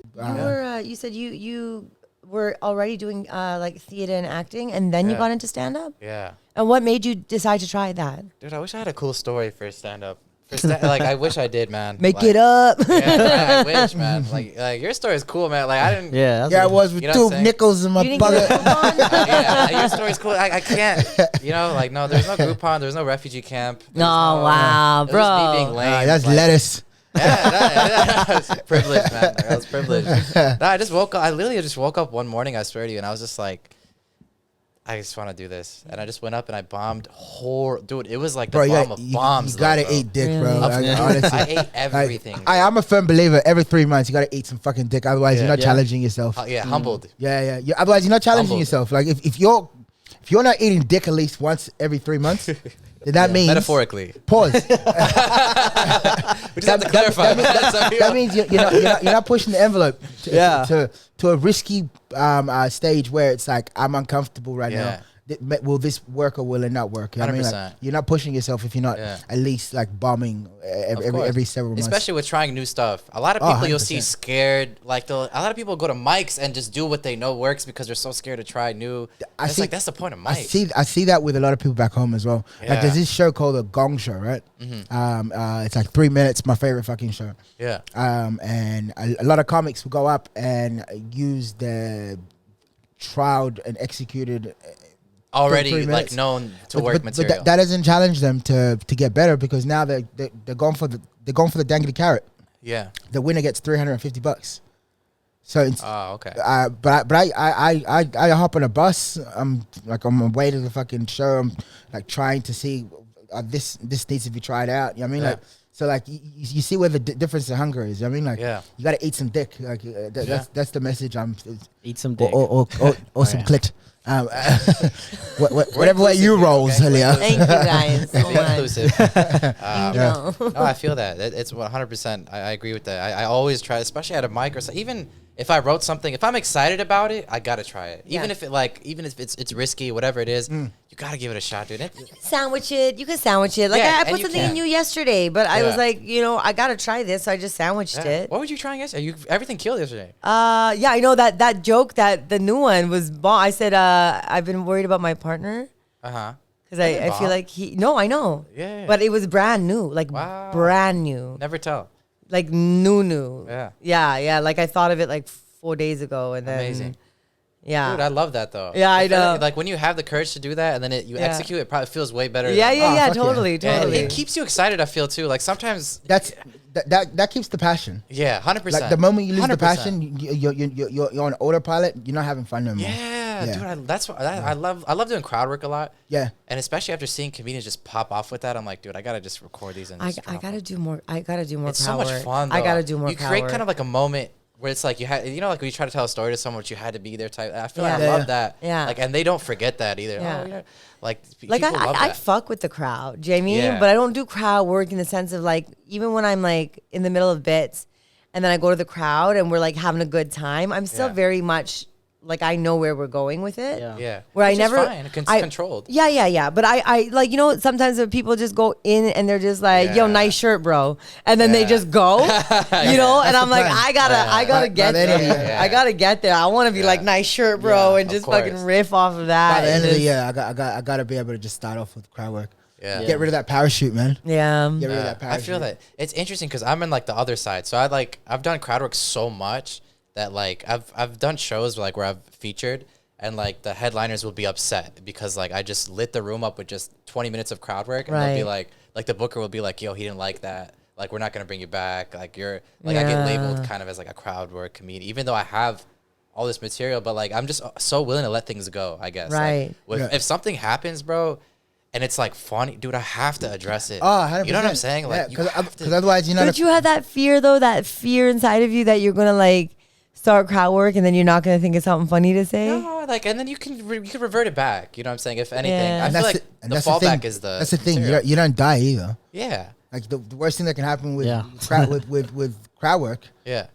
you said you were already doing like theater and acting, and then you Yeah. got into stand up. Yeah. And what made you decide to try that? Dude, I wish I had a cool story for stand up. Like I wish I did, man. Make Like, it up. Yeah, I wish, man. Like your story is cool, man. Like I didn't. Yeah. yeah, I was with You know what I'm two saying? nickels in my You didn't get a bucket. coupon? Yeah, like, your story's cool. I can't. Like no, there's no Groupon. There's no refugee camp. There's No, wow, it was just me being bro. lame. That's like, lettuce. Yeah, that was privilege, man. Like, I was privileged. No, I just woke up. I literally just woke up one morning. I swear to you, and I was just like, I just want to do this, and I just went up and I bombed. Dude, it was like the Bro, bomb of bombs. you gotta bro. eat dick, Really? bro. Like, Yeah. honestly. I ate everything. Like, I'm a firm believer. Every 3 months, you gotta eat some fucking dick. Otherwise, Yeah. you're not Yeah. challenging yourself. Yeah, humbled. Yeah. Otherwise, you're not challenging Humbled. yourself. Like if you're not eating dick at least once every 3 months, then that means Metaphorically. pause. We just have to clarify. That means you're not pushing the envelope to a risky stage where it's like I'm uncomfortable right Yeah. now. Will this work or will it not work? You know what I mean, 100%. like, you're not pushing yourself if you're not Yeah. at least like bombing every several months. Especially with trying new stuff. A lot of Oh, people you'll see 100%. scared. Like a lot of people go to mics and just do what they know works because they're so scared to try new. It's like that's the point of mics. I see that with a lot of people back home as well. Yeah. Like there's this show called The Gong Show, right? It's like 3 minutes. My favorite fucking show. Yeah. And a lot of comics will go up and use the trialed and executed Already 3 like minutes. known to but, work but material. that doesn't challenge them to get better because now they're going for the dangly carrot. Yeah. The winner gets $350. So it's, Oh, okay. but I hop on a bus. I'm like on my way to the fucking show. I'm like trying to see this needs to be tried out. You know what I mean? Yeah. Like so like you see where the difference in hunger is. You know what I mean? Like Yeah. you got to eat some dick. Like that's the message. Eat some dick. Or some yeah. clit. Whatever way you inclusive, rolls, okay? Aliya. Thank you guys so Be much. inclusive. No. No, I feel that. It's 100%. I agree with that. I always try, especially at a mic or so. Even if I wrote something, if I'm excited about it, I gotta try it. Even Yeah. if it's risky, whatever it is, you gotta give it a shot, dude. Sandwich it. You can sandwich it. Like Yeah, I and put you something can. in you yesterday, but I was Yeah. like, I gotta try this, so I just sandwiched it. What were you trying yesterday? Everything killed yesterday. Yeah, I know that joke that the new one was bomb. I said, I've been worried about my partner Uh-huh. because I feel bomb. like I know. Yeah. But it was brand new, like Wow. brand new. Never tell. like new. Yeah. Yeah. Like I thought of it like 4 days ago, and then Amazing. Yeah, Dude, I love that though. Yeah, I know. Like when you have the courage to do that and then you execute, it probably feels way better. Yeah, fuck totally. And it keeps you excited. I feel too. Like sometimes that keeps the passion. Yeah, 100%. Like the moment you lose the 100%. passion, you're on autopilot. You're not having fun no more. Yeah, dude. That's what I love doing crowd work a lot. Yeah, and especially after seeing comedians just pop off with that, I'm like, dude, I gotta just record these and I just gotta do more. I gotta do more. It's so much fun. Though. I gotta do more. You create kind of like a moment where it's like you had, like when you try to tell a story to someone, but you had to be there type. I feel like I love that. Yeah. Like, and they don't forget that either. Yeah. Oh, you know, like I fuck with the crowd, Jamie, but I don't do crowd work in the sense of like, even when I'm like in the middle of bits and then I go to the crowd and we're like having a good time, I'm still very much like, I know where we're going with it. Yeah. Where Which I never, is fine. Controlled. Yeah. But I like, sometimes when people just go in and they're just like, yo, nice shirt, bro. And then they just go, and I'm like, I gotta get there. I gotta get there. I want to be like, nice shirt, bro. And just fucking riff off of that. By the end of the year, I gotta be able to just start off with crowd work. Yeah. Get rid of that parachute, man. Yeah. Get rid of that parachute. I feel that it's interesting because I'm in like the other side. So I've done crowd work so much that like I've done shows like where I've featured and like the headliners will be upset because like I just lit the room up with just 20 minutes of crowd work and they'll be like the booker will be like, yo, he didn't like that. Like, we're not going to bring you back. Like, you're like, I get labeled kind of as like a crowd work comedian, even though I have all this material, but like, I'm just so willing to let things go, I guess. Right. Like, if something happens, bro, and it's like funny, dude, I have to address it. Oh, 100%. You know what I'm saying? Like, because otherwise, Don't you have that fear though? That fear inside of you that you're gonna like start crowd work and then you're not gonna think of something funny to say? No, like, and then you can revert it back. You know what I'm saying? If anything, Yeah. I feel like the fallback is the. That's the thing. material. You don't die either. Yeah. Like the worst thing that can happen with with crowd work,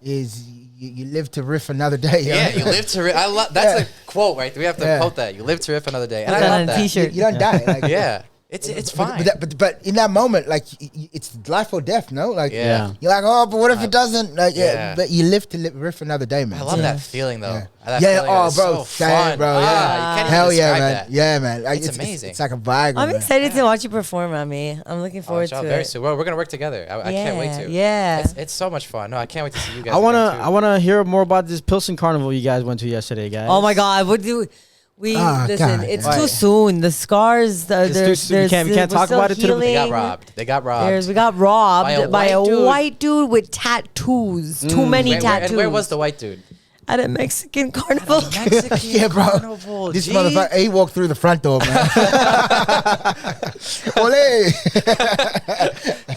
is you live to riff another day. Yeah, you live to riff. I love that's a quote, right? We have to quote that. You live to riff another day, and I love that. T-shirt. You don't die. Like, Yeah, it's fine. But in that moment, like it's life or death. No, like Yeah. you're like, oh, but what if it doesn't? Like, Yeah. but you live to riff another day, man. I love that feeling though. Yeah. That Yeah, feeling oh, is bro, so same, fun. bro, yeah. You can't Hell even yeah, describe man. that. Yeah, man. Like, It's amazing. It's like a vibe. I'm man. excited to watch you perform, Rami. I'm looking forward to Very it. soon. Well, we're gonna work together. I can't wait to. Yeah. It's so much fun. No, I can't wait to see you guys. I again, wanna hear more about this Pilsen Carnival you guys went to yesterday, guys. Oh my God! What do we listen? God, It's yeah. too soon. The scars. It's too soon. We can't we're talk still about it to the- too. They got healing. robbed. They got robbed. We got robbed by a dude. white dude with tattoos. Too many tattoos. And where was the white dude? At a Mexican carnival? Mexican Yeah, bro. carnival. This G. motherfucker, he walked through the front door, man. Ole.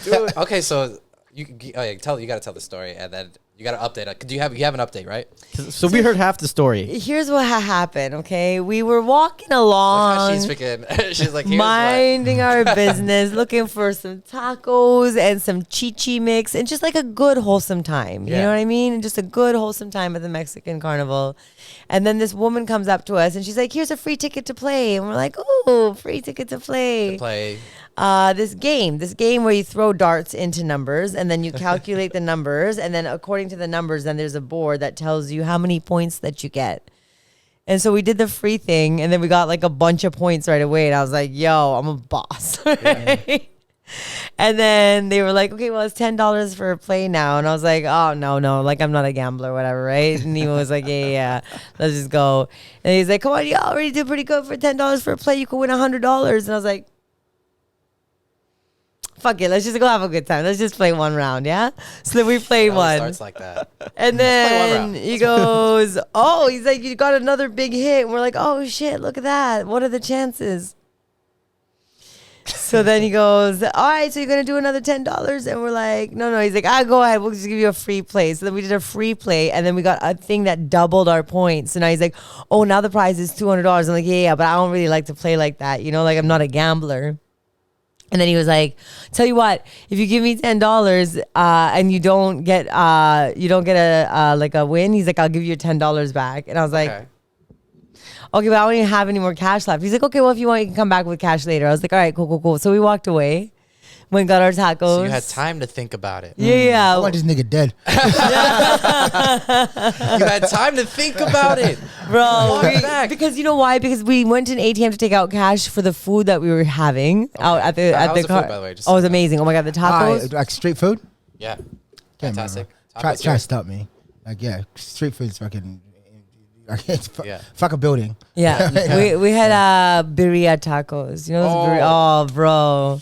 Dude. Okay, so you gotta tell the story, and then you gotta update it. Do you have an update, right? So we heard half the story. Here's what happened, okay? We were walking Look how along, she's freaking. She's like, here's minding our business, looking for some tacos and some chichi mix and just like a good wholesome time. You Yeah. know what I mean? Just a good wholesome time at the Mexican carnival. And then this woman comes up to us and she's like, here's a free ticket to play. And we're like, oh, free ticket to play. play. This game where you throw darts into numbers and then you calculate the numbers, and then according to the numbers, then there's a board that tells you how many points that you get. And so we did the free thing, and then we got like a bunch of points right away, and I was like, yo, I'm a boss. Right? And then they were like, okay, well, it's $10 for a play now. And I was like, oh, no, like I'm not a gambler or whatever, right? And Emo was like, yeah, let's just go. And he's like, come on, you already did pretty good for $10 for a play. You could win $100. And I was like, fuck it, let's just go have a good time. Let's just play one round, yeah? So then we played It always one. starts like that. And then he goes, oh, he's like, you got another big hit. And we're like, oh, shit, look at that. What are the chances? So then he goes, all right, so you're going to do another $10? And we're like, no. He's like, go ahead. We'll just give you a free play. So then we did a free play, and then we got a thing that doubled our points. So now he's like, oh, now the prize is $200. I'm like, yeah, but I don't really like to play like that. You know, like I'm not a gambler. And then he was like, tell you what, if you give me $10 and you don't get a win, he's like, I'll give you your $10 back. And I was like, okay, but I don't even have any more cash left. He's like, okay, well, if you want, you can come back with cash later. I was like, all right, cool. So we walked away, went and got our tacos. So you had time to think about it. Yeah. I want this nigga dead. You had time to think about it. Bro, back. because you know why? Because we went to an ATM to take out cash for the food that we were having out at the How was the car. food, by the way? Just Oh, it was so- amazing. Oh my God, the tacos. Like street food. Yeah. Fantastic. Try to stop me. Like, yeah, street food's fucking. Like, it's fuck a building. Yeah, we had birria tacos. You know those birria? Oh, bro.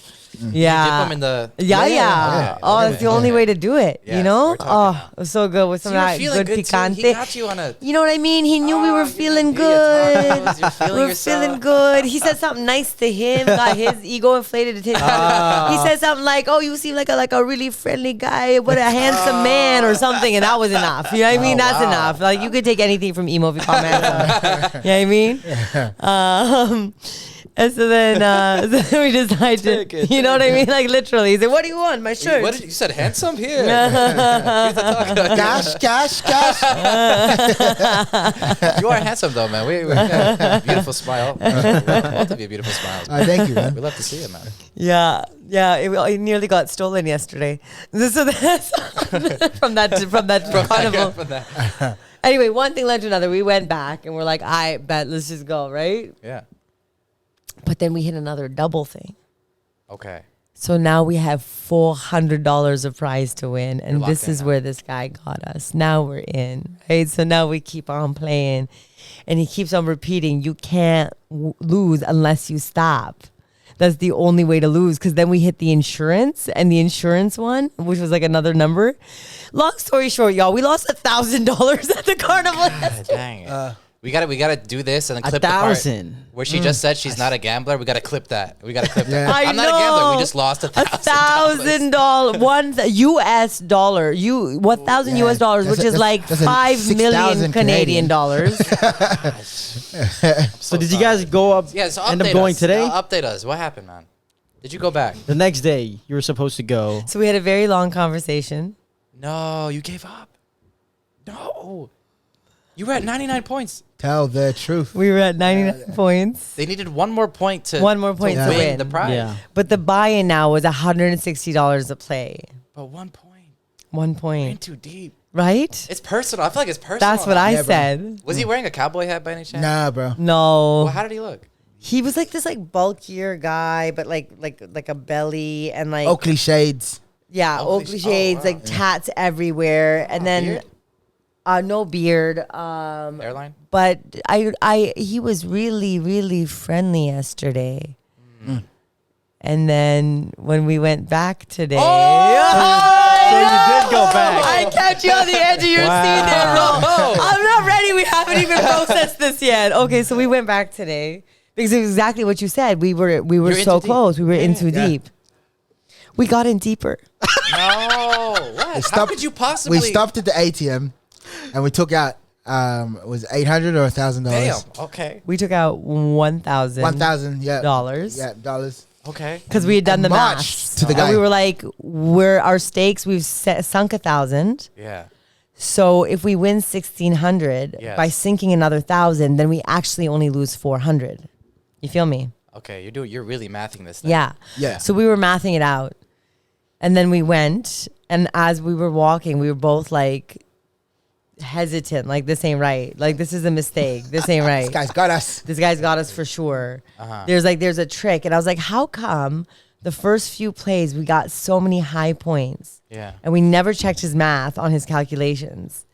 Yeah. You dip them in the... Yeah. Oh, it's the only way to do it, Yes, you know? we're talking Oh, now. it was so good with some of that good picante. He got you on a... You know what I mean? He knew we were feeling good. You're feeling We're yourself. feeling good. He said something nice to him. Got his ego inflated. He said something like, "Oh, you seem like a really friendly guy. What a handsome man," or something, and that was enough. You know what I mean? That's enough. Like you could take anything from Emo if you call him handsome. You know what I mean? And so then we decided to, you know what I mean? Like literally, he said, "What do you want? My shirt." What did you said? Handsome here. Cash. You are handsome though, man. We got a beautiful smile. Both of you beautiful smiles. Thank you, man. We love to see it, man. Yeah. It nearly got stolen yesterday. So that's from that carnival. Anyway, one thing led to another. We went back and we're like, "I bet let's just go," right? Yeah. But then we hit another double thing. Okay. So now we have $400 of prize to win. And locked this in is now. where this guy got us. Now we're in. Right? So now we keep on playing. And he keeps on repeating, you can't lose unless you stop. That's the only way to lose. Because then we hit the insurance. And the insurance one, which was like another number. Long story short, y'all, we lost $1,000 at the carnival. Dang it. We gotta do this and then clip the $1,000 part where she just said she's not a gambler. We gotta clip that. Yeah. I I'm not a know. gambler. We just lost $1,000. $1,000, US dollar, $1,000 US dollars, which is like that's a 5 million 6,000 Canadian dollars. So did you guys go up? Yeah, so end up update going us. today? Update us. What happened, man? Did you go back? The next day, you were supposed to go. So we had a very long conversation. No, you gave up. No. You were at 99 points. Tell the truth. We were at 99 points. They needed one more point to win the prize. Yeah. But the buy-in now was $160 a play. But 1 point. 1 In point. too deep. Right? It's personal. I feel like it's personal. That's what now. I Yeah, bro. said. Was he wearing a cowboy hat by any chance? Nah, bro. No. Well, how did he look? He was like this bulkier guy, but like a belly and like Oakley shades. yeah, Oakley Oakley sh- shades, oh, wow. like tats everywhere, and then beard? no beard. Airline? But he was really, really friendly yesterday. And then when we went back today, So you did go back. I kept you on the edge of your seat there, bro. I'm not ready. We haven't even processed this yet. Okay, so we went back today because it was exactly what you said. We were You're so in too close. We were in too Yeah. deep. We got in deeper. No. What? How could you possibly? We stopped at the ATM, and we took out was $800 or $1,000. Damn. Okay. We took out $1,000. $1,000. Yeah. Dollars. Yeah, dollars. Okay. Because we had done And the marched math. to the guy. And we were like, our stakes, we've sunk 1,000. Yeah. So if we win 1,600 Yes. by sinking another 1,000, then we actually only lose 400. You feel me? Okay. You're really mathing this thing. Yeah. Yeah. So we were mathing it out. And then we went, and as we were walking, we were both like hesitant, like this ain't right. Like this is a mistake. This ain't right. This guy's got us. This guy's got us for sure. Uh-huh. There's a trick. And I was like, how come the first few plays we got so many high points? Yeah. And we never checked his math on his calculations.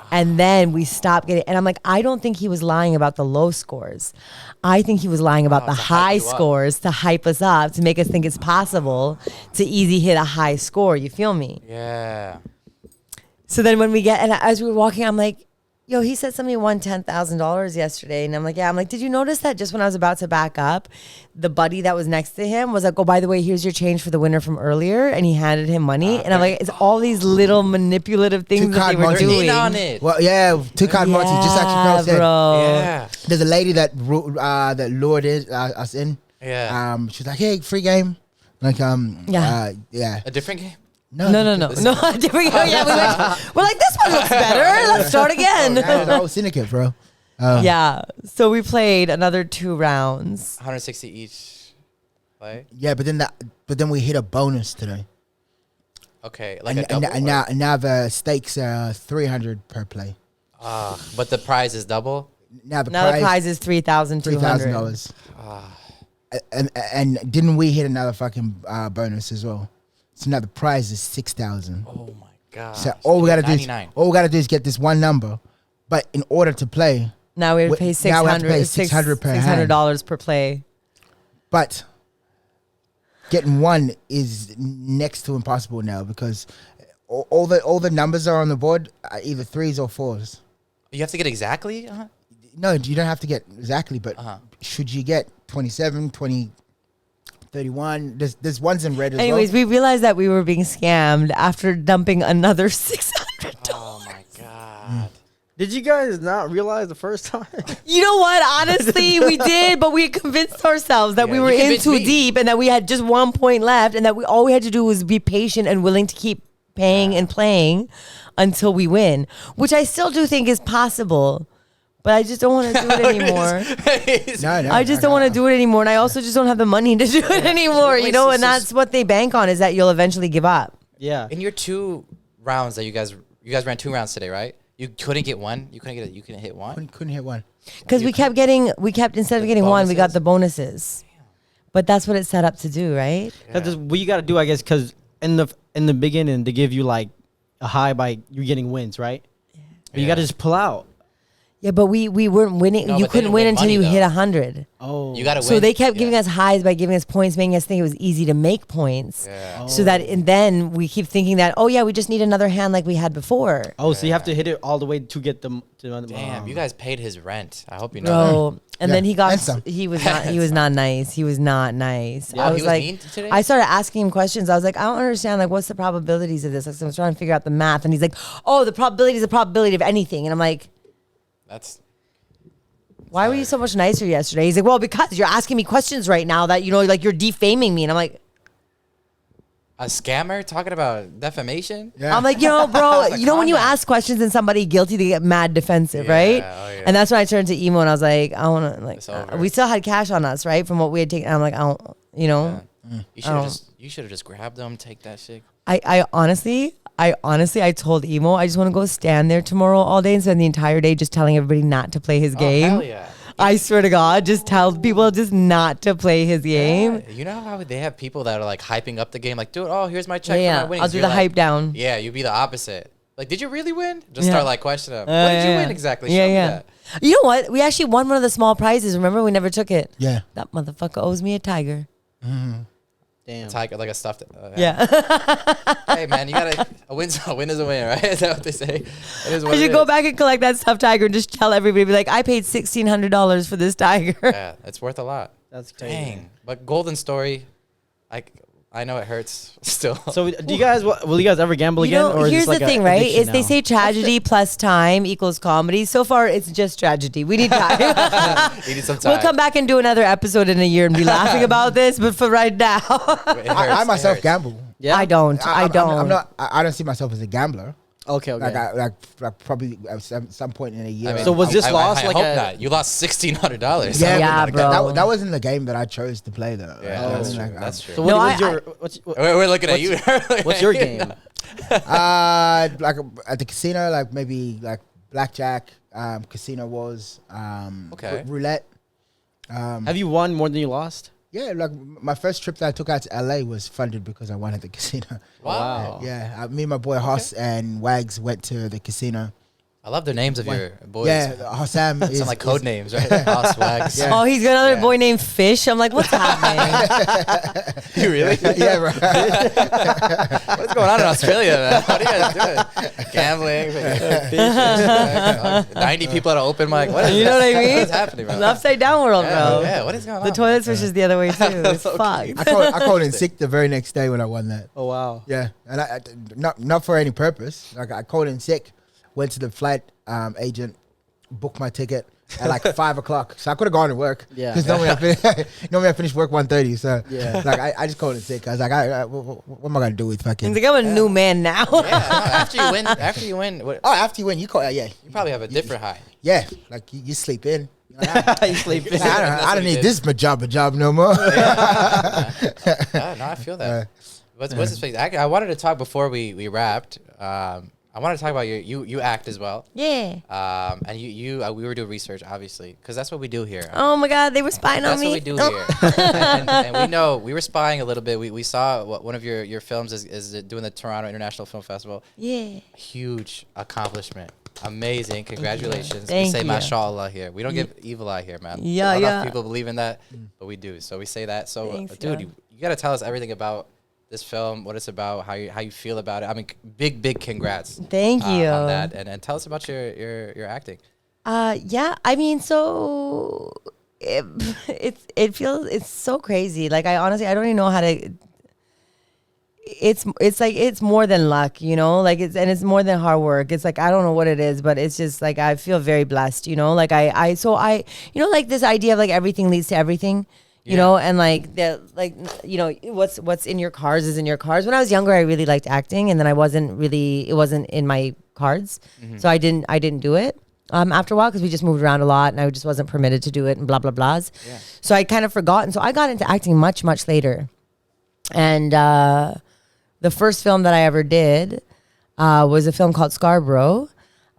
And then we stopped getting, and I'm like, I don't think he was lying about the low scores. I think he was lying about the to hype high you up. scores to hype us up, to make us think it's possible to easy hit a high score. You feel me? Yeah. So then when we get, and as we were walking, I'm like, yo, he said somebody won $10,000 yesterday. And I'm like, yeah. I'm like, did you notice that just when I was about to back up, the buddy that was next to him was like, oh, by the way, here's your change for the winner from earlier. And he handed him money. And I'm like, it's all these little manipulative things that they Two-card were money. doing. In on it. Well, yeah, 2-card multi. Just like Chappelle said. bro. Yeah. There's a lady that lured us in. Yeah. She's like, hey, free game. Like, Yeah. yeah. A different game? No. Different. Yeah, we're like, this one looks better. Let's start again. That's the whole syndicate, bro. Yeah. So we played another 2 rounds. 160 each. Play? Yeah, but then we hit a bonus today. Okay. Like And, a double? and now the stakes are 300 per play. But the prize is double? Now the Now the prize prize is $3,200. $3,000. And didn't we hit another fucking bonus as well? So now the prize is 6,000. Oh my god. So all we gotta do is 99. get this one number, but in order to play, Now we have to pay now we have to pay $600 per hand. $600 per play. But getting one is next to impossible now because all the numbers are on the board are either 3s or 4s. You have to get exactly. No, you don't have to get exactly, but Uh-huh. should you get 27, 20, 31? There's ones in red as Anyways, well. we realized that we were being scammed after dumping another $600. Oh my god. Did you guys not realize the first time? You know what? Honestly, we did, but we convinced ourselves that Yeah, we you were in convinced too me. deep and that we had just 1 point left and that all we had to do was be patient and willing to keep paying and playing until we win, which I still do think is possible. But I just don't want to do it anymore. No, I just don't want to do it anymore. And I also just don't have the money to do it anymore, Wait, you know? so- And that's what they bank on is that you'll eventually give up. Yeah. In your 2 rounds that you guys ran 2 rounds today, right? You couldn't get one. You couldn't hit one. Couldn't hit one. Because instead of getting one, we got the bonuses. But that's what it's set up to do, right? That's what you got to do, I guess, because in the beginning they give you like a high by you getting wins, right? But you got to just pull out. Yeah, but we weren't winning. No, You but they couldn't didn't win win until money, you though. hit 100. Oh, You got to win. So they kept giving us highs by giving us points, making us think it was easy to make points. Yeah. So that, and then we keep thinking that, oh yeah, we just need another hand like we had before. Oh, so you have to hit it all the way to get the. Damn, you guys paid his rent. I hope you know Bro, and Yeah, then he got, and some. he was not nice. He was not nice. Yeah, I he was was like, mean today? I started asking him questions. I was like, I don't understand. Like, what's the probabilities of this? Like, so I was trying to figure out the math, and he's like, oh, the probability is the probability of anything. And I'm like, That's why were you so much nicer yesterday? He's like, well, because you're asking me questions right now that, you know, like you're defaming me. And I'm like, a scammer talking about defamation. Yeah. I'm like, you know, bro, It's a you know, when you con man. ask questions and somebody guilty, they get mad defensive, Yeah, right? oh, yeah. And that's when I turned to Emo and I was like, I want to, like, It's over. we still had cash on us, right? From what we had taken. I'm like, I don't, you know, You should have just grabbed them, take that shit. I honestly, I told Emo, I just want to go stand there tomorrow all day and spend the entire day just telling everybody not to play his game. Oh, hell yeah. I swear to God, just tell people just not to play his game. Yeah. You know how they have people that are like hyping up the game, like, dude, oh, here's my check Yeah, for my winnings. I'll do You're the like, hype down. Yeah, you be the opposite. Like, did you really win? Just Yeah. start like questioning them. What did you win exactly? Show me that. You know what? We actually won one of the small prizes. Remember, we never took it. Yeah. That motherfucker owes me a tiger. Damn. Tiger, like a stuffed. Yeah. Hey man, you gotta a win is a win, right? Is that what they say? It is what I it should go is. back and collect that stuffed tiger and just tell everybody, be like, I paid $1,600 for this tiger. Yeah, it's worth a lot. That's crazy. Dang. But golden story, I know it hurts still. So do you guys will you guys ever gamble You again? know, or is here's this like the a thing, right? addiction Is they now? say tragedy plus time equals comedy. So far, it's just tragedy. We need time. You need some time. We'll come back and do another episode in a year and be laughing about this. But for right now, It hurts, I it myself hurts. gamble. Yeah. I don't. I don't. I'm not. I don't see myself as a gambler. Okay. Okay. Like probably at some point in a year. I mean, So was this I loss I like hope a- not. You lost $1,600. Yeah, Yeah, but bro. That wasn't the game that I chose to play though. Yeah, Right? that's I true. mean, like, That's true. So No, what's I- your what's We're looking at you. what's your game? like at the casino, like maybe like blackjack, casino wars, Okay. roulette. Have you won more than you lost? Yeah, like my first trip that I took out to LA was funded because I won at the casino. Wow. Yeah, me and my boy Hoss and Wags went to the casino. I love the names of your boys. Yeah, Hossam is Sound like code names, right? Hoss, Wags. Yeah. Oh, he's got another Yeah. boy named Fish. I'm like, what's happening? You really? Yeah, bro. What's going on in Australia, man? What are you guys doing? Gambling? 90 people at an open mic. What is You know what I this? mean? What's happening, bro? It's an upside down world, Yeah, bro. yeah, what is going on? The toilet switch is the other way too. It's Okay. fucked. I called in sick the very next day when I won that. Oh wow. Yeah, and I not for any purpose. Like I called in sick, went to the flight agent, booked my ticket at like 5 o'clock. So I could have gone to work. Yeah. Because normally I finish work 1:30. So Yeah. like I just called in sick. I was like, what am I gonna do with He's fucking? like, I'm a new man now. Yeah, no, after you win, what, Oh, after you win, you call. Yeah, you probably have a different high. yeah. Like you sleep in. You're like, You sleep. I That's don't what he need did. this job no more. Yeah, no, I feel that. What's his face? I wanted to talk before we wrapped. I I want to talk about you act as well. Yeah. And we were doing research, obviously, because that's what we do here. Oh my God, they were spying on That's me. what we do here. And we know we were spying a little bit. We saw one of your films is doing the Toronto International Film Festival. Yeah. Huge accomplishment. Amazing. Congratulations. Thank we say you. mashallah here. We don't give evil eye here, man. Yeah, I don't know yeah. if people believe in that, but we do. So we say that. So, Thanks, dude, yeah. you got to tell us everything about this film, what it's about, how you feel about it. I mean, big congrats. Thank you. On that, and tell us about your acting. Yeah, I mean, so it's so crazy. Like, I honestly, I don't even know how to. It's like it's more than luck, you know. Like it's more than hard work. It's like I don't know what it is, but it's just like I feel very blessed, you know. Like I you know, like this idea of like everything leads to everything. You know, and like you know, what's in your cards is in your cards. When I was younger, I really liked acting, and then it wasn't in my cards, so I didn't do it. After a while, because we just moved around a lot, and I just wasn't permitted to do it, and blah blah blahs. Yeah. So I kind of forgotten. So I got into acting much later, and the first film that I ever did was a film called Scarborough.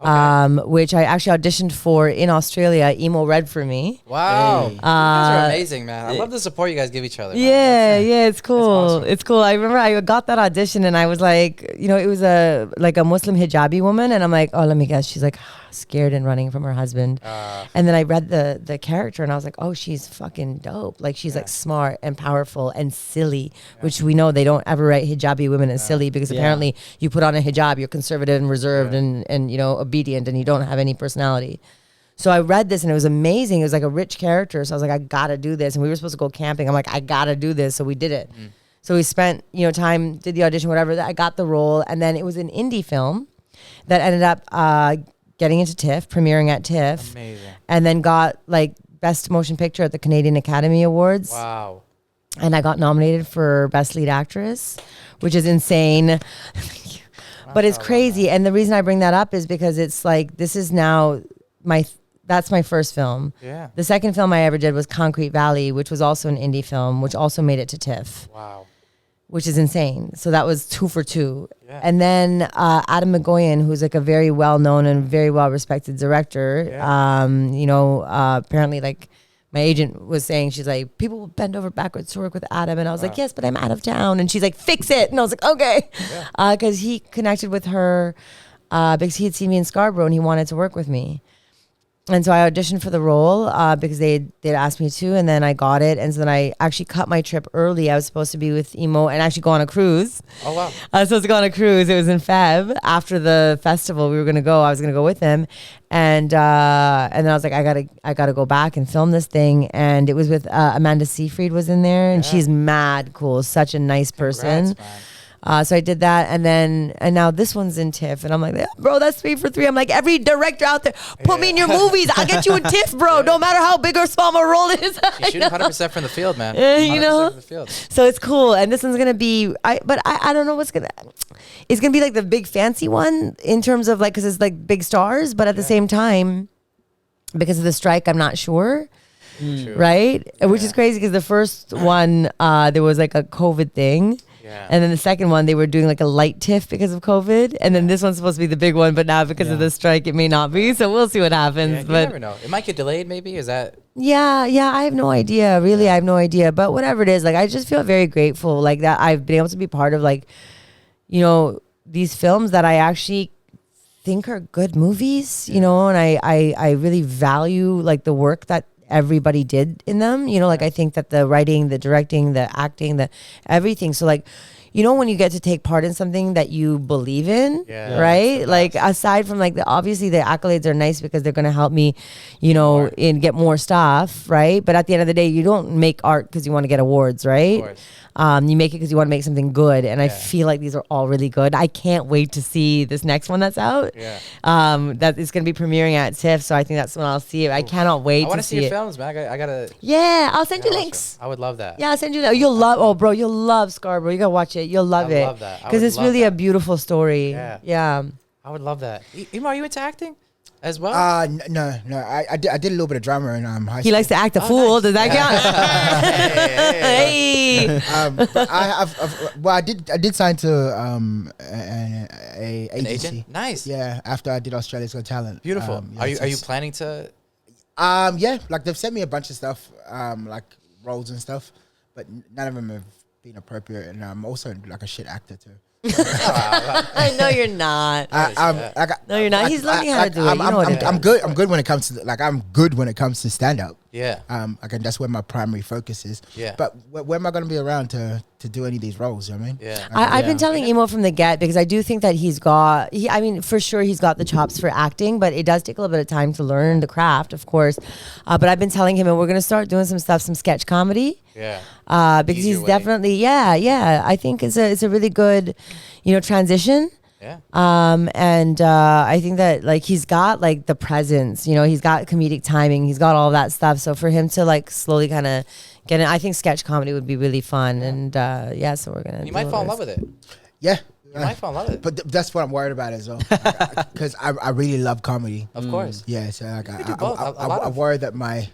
Okay. Which I actually auditioned for in Australia. Emo read for me. Wow, you guys are amazing, man. I love the support you guys give each other. Man. Yeah, it's cool. Awesome. It's cool. I remember I got that audition and I was like, you know, it was a Muslim hijabi woman, and I'm like, oh, let me guess, she's like scared and running from her husband. And then I read the character and I was like, oh, she's fucking dope. Like she's like smart and powerful and silly, which we know they don't ever write hijabi women as silly, because apparently you put on a hijab, you're conservative and reserved and you know, obedient, and you don't have any personality. So I read this and it was amazing. It was like a rich character. So I was like, I gotta do this. And we were supposed to go camping. I'm like, I gotta do this. So we did it. So we spent, you know, time, did the audition, whatever. I got the role. And then it was an indie film that ended up getting into TIFF, premiering at TIFF. Amazing. And then got like Best Motion Picture at the Canadian Academy Awards. Wow. And I got nominated for Best Lead Actress, which is insane. But it's crazy. And the reason I bring that up is because it's like, this is now that's my first film. Yeah. The second film I ever did was Concrete Valley, which was also an indie film, which also made it to TIFF. Wow. Which is insane. So that was 2 for 2. Yeah. And then Adam McGoyan, who's like a very well-known and very well-respected director, you know, apparently like my agent was saying, she's like, people will bend over backwards to work with Adam. And I was like, yes, but I'm out of town. And she's like, fix it. And I was like, okay. Because he connected with her because he had seen me in Scarborough and he wanted to work with me. And so I auditioned for the role because they'd asked me to, and then I got it. And so then I actually cut my trip early. I was supposed to be with Emo and actually go on a cruise. Oh, wow. I was supposed to go on a cruise. It was in Feb. After the festival, we were going to go. I was going to go with him. And then I was like, I gotta go back and film this thing. And it was with Amanda Seyfried was in there, and she's mad cool. Such a nice person. Congrats, man. So I did that, and now this one's in TIFF, and I'm like, bro, that's 3 for 3. I'm like, every director out there, put me in your movies. I'll get you in TIFF, bro. No matter how big or small my role is. You shoot 100% from the field, man. You know, from the field. So it's cool, and this one's gonna be. I don't know what's gonna. It's gonna be like the big fancy one in terms of like, because it's like big stars, but at the same time, because of the strike, I'm not sure. Right, which is crazy because the first one there was like a COVID thing. And then the second one, they were doing like a light TIFF because of COVID. And then this one's supposed to be the big one, but now because of the strike, it may not be. So we'll see what happens. Yeah, you never know. It might get delayed, maybe. Is that? Yeah, I have no idea. Really, I have no idea. But whatever it is, like I just feel very grateful, like that I've been able to be part of, like, you know, these films that I actually think are good movies, you know, and I really value like the work that everybody did in them, you know, like I think that the writing, the directing, the acting, the everything. So like, you know, when you get to take part in something that you believe in, right? Like aside from like obviously the accolades are nice because they're going to help me, you know, and get more stuff, right? But at the end of the day, you don't make art because you want to get awards, right? You make it because you want to make something good, and I feel like these are all really good. I can't wait to see this next one that's out. That is going to be premiering at TIFF, so I think that's when I'll see it. I cannot wait to see it. I want to see your films, man. I gotta. Yeah, I'll send you links. I would love that. Yeah, I'll send you that. You'll love. Oh, bro, you'll love Scarborough. You gotta watch it. You'll love it. I love that because it's really a beautiful story. Yeah. I would love that. Emo, are you into acting? as well? No. I did a little bit of drama in high school. He likes to act a fool. Does that count? Hey. But I did sign to an agency. Agent? Nice. Yeah, after I did Australia's Got Talent. Beautiful. Yeah, Are you planning to? Yeah, like they've sent me a bunch of stuff, like roles and stuff, but none of them have been appropriate, and I'm also like a shit actor too. I know you're not. No, you're not. He's learning how to do it. You know what it I'm is. good. I'm good when it comes to I'm good when it comes to stand up. Yeah. Again, that's where my primary focus is. Yeah. But where am I going to be around to do any of these roles? You know what I mean? Yeah. I've been telling Emo from the get because I do think that I mean, for sure he's got the chops for acting, but it does take a little bit of time to learn the craft, of course. But I've been telling him, and we're going to start doing some sketch comedy. Yeah. Because Easier he's way. definitely, I think it's a really good, transition. Yeah. And I think that like he's got like the presence, he's got comedic timing, he's got all that stuff. So for him to like slowly kind of get in, I think sketch comedy would be really fun. And so we're gonna. You might fall in love with it. Yeah. You might fall in love with it. But that's what I'm worried about as well, because I really love comedy. Of course. Yeah, so like do both. I worry that my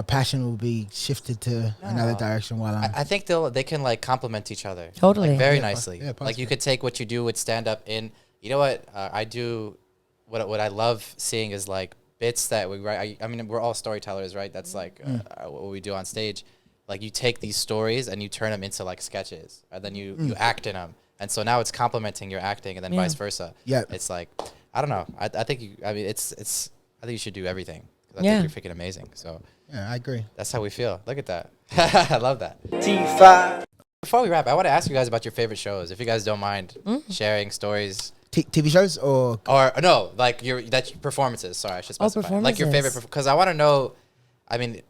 passion will be shifted to another direction while I'm. I think they can like complement each other. Totally. Like, very Yeah, nicely. yeah, like possibly. you could take what you do with stand up in. You know what I do? What I love seeing is like bits that we write. I mean, we're all storytellers, right? That's like what we do on stage. Like you take these stories and you turn them into like sketches, and then you act in them. And so now it's complementing your acting, and then vice versa. Yeah. It's like, I don't know. I think you. I mean, it's. I think you should do everything. 'Cause I Yeah. think you're freaking amazing. So Yeah, I agree. that's how we feel. Look at that. I love that. T5. Before we wrap, I want to ask you guys about your favorite shows, if you guys don't mind sharing stories. TV shows or Or no, like your performances. Sorry, I should specify. Like your favorite, because I want to know. I mean,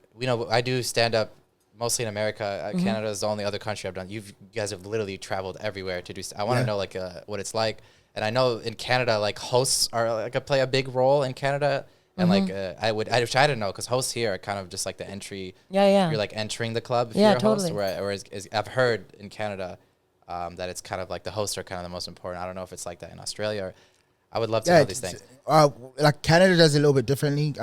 I do stand up mostly in America. Canada is the only other country I've done. You guys have literally traveled everywhere to do. I want to know like what it's like. And I know in Canada, like hosts are like play a big role in Canada. And like I try to know because hosts here are kind of just like the entry. Yeah. You're like entering the club if Yeah, you're a totally. host. Whereas I've heard in Canada that it's kind of like the hosts are kind of the most important. I don't know if it's like that in Australia. Or I would love to know these things. like Canada does it a little bit differently.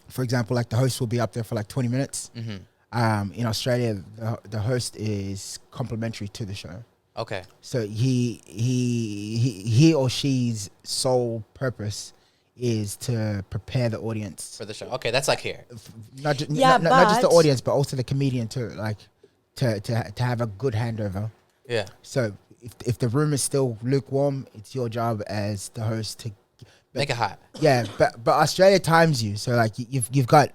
For example, like the host will be up there for like 20 minutes. In Australia, the host is complimentary to the show. Okay. So he or she's sole purpose is to prepare the audience For the show. Okay, that's like here. not just Yeah, not just the but- audience, but also the comedian too. Like to have a good handover. Yeah. So if the room is still lukewarm, it's your job as the host to Make it hot. yeah. But Australia times you, so like you've got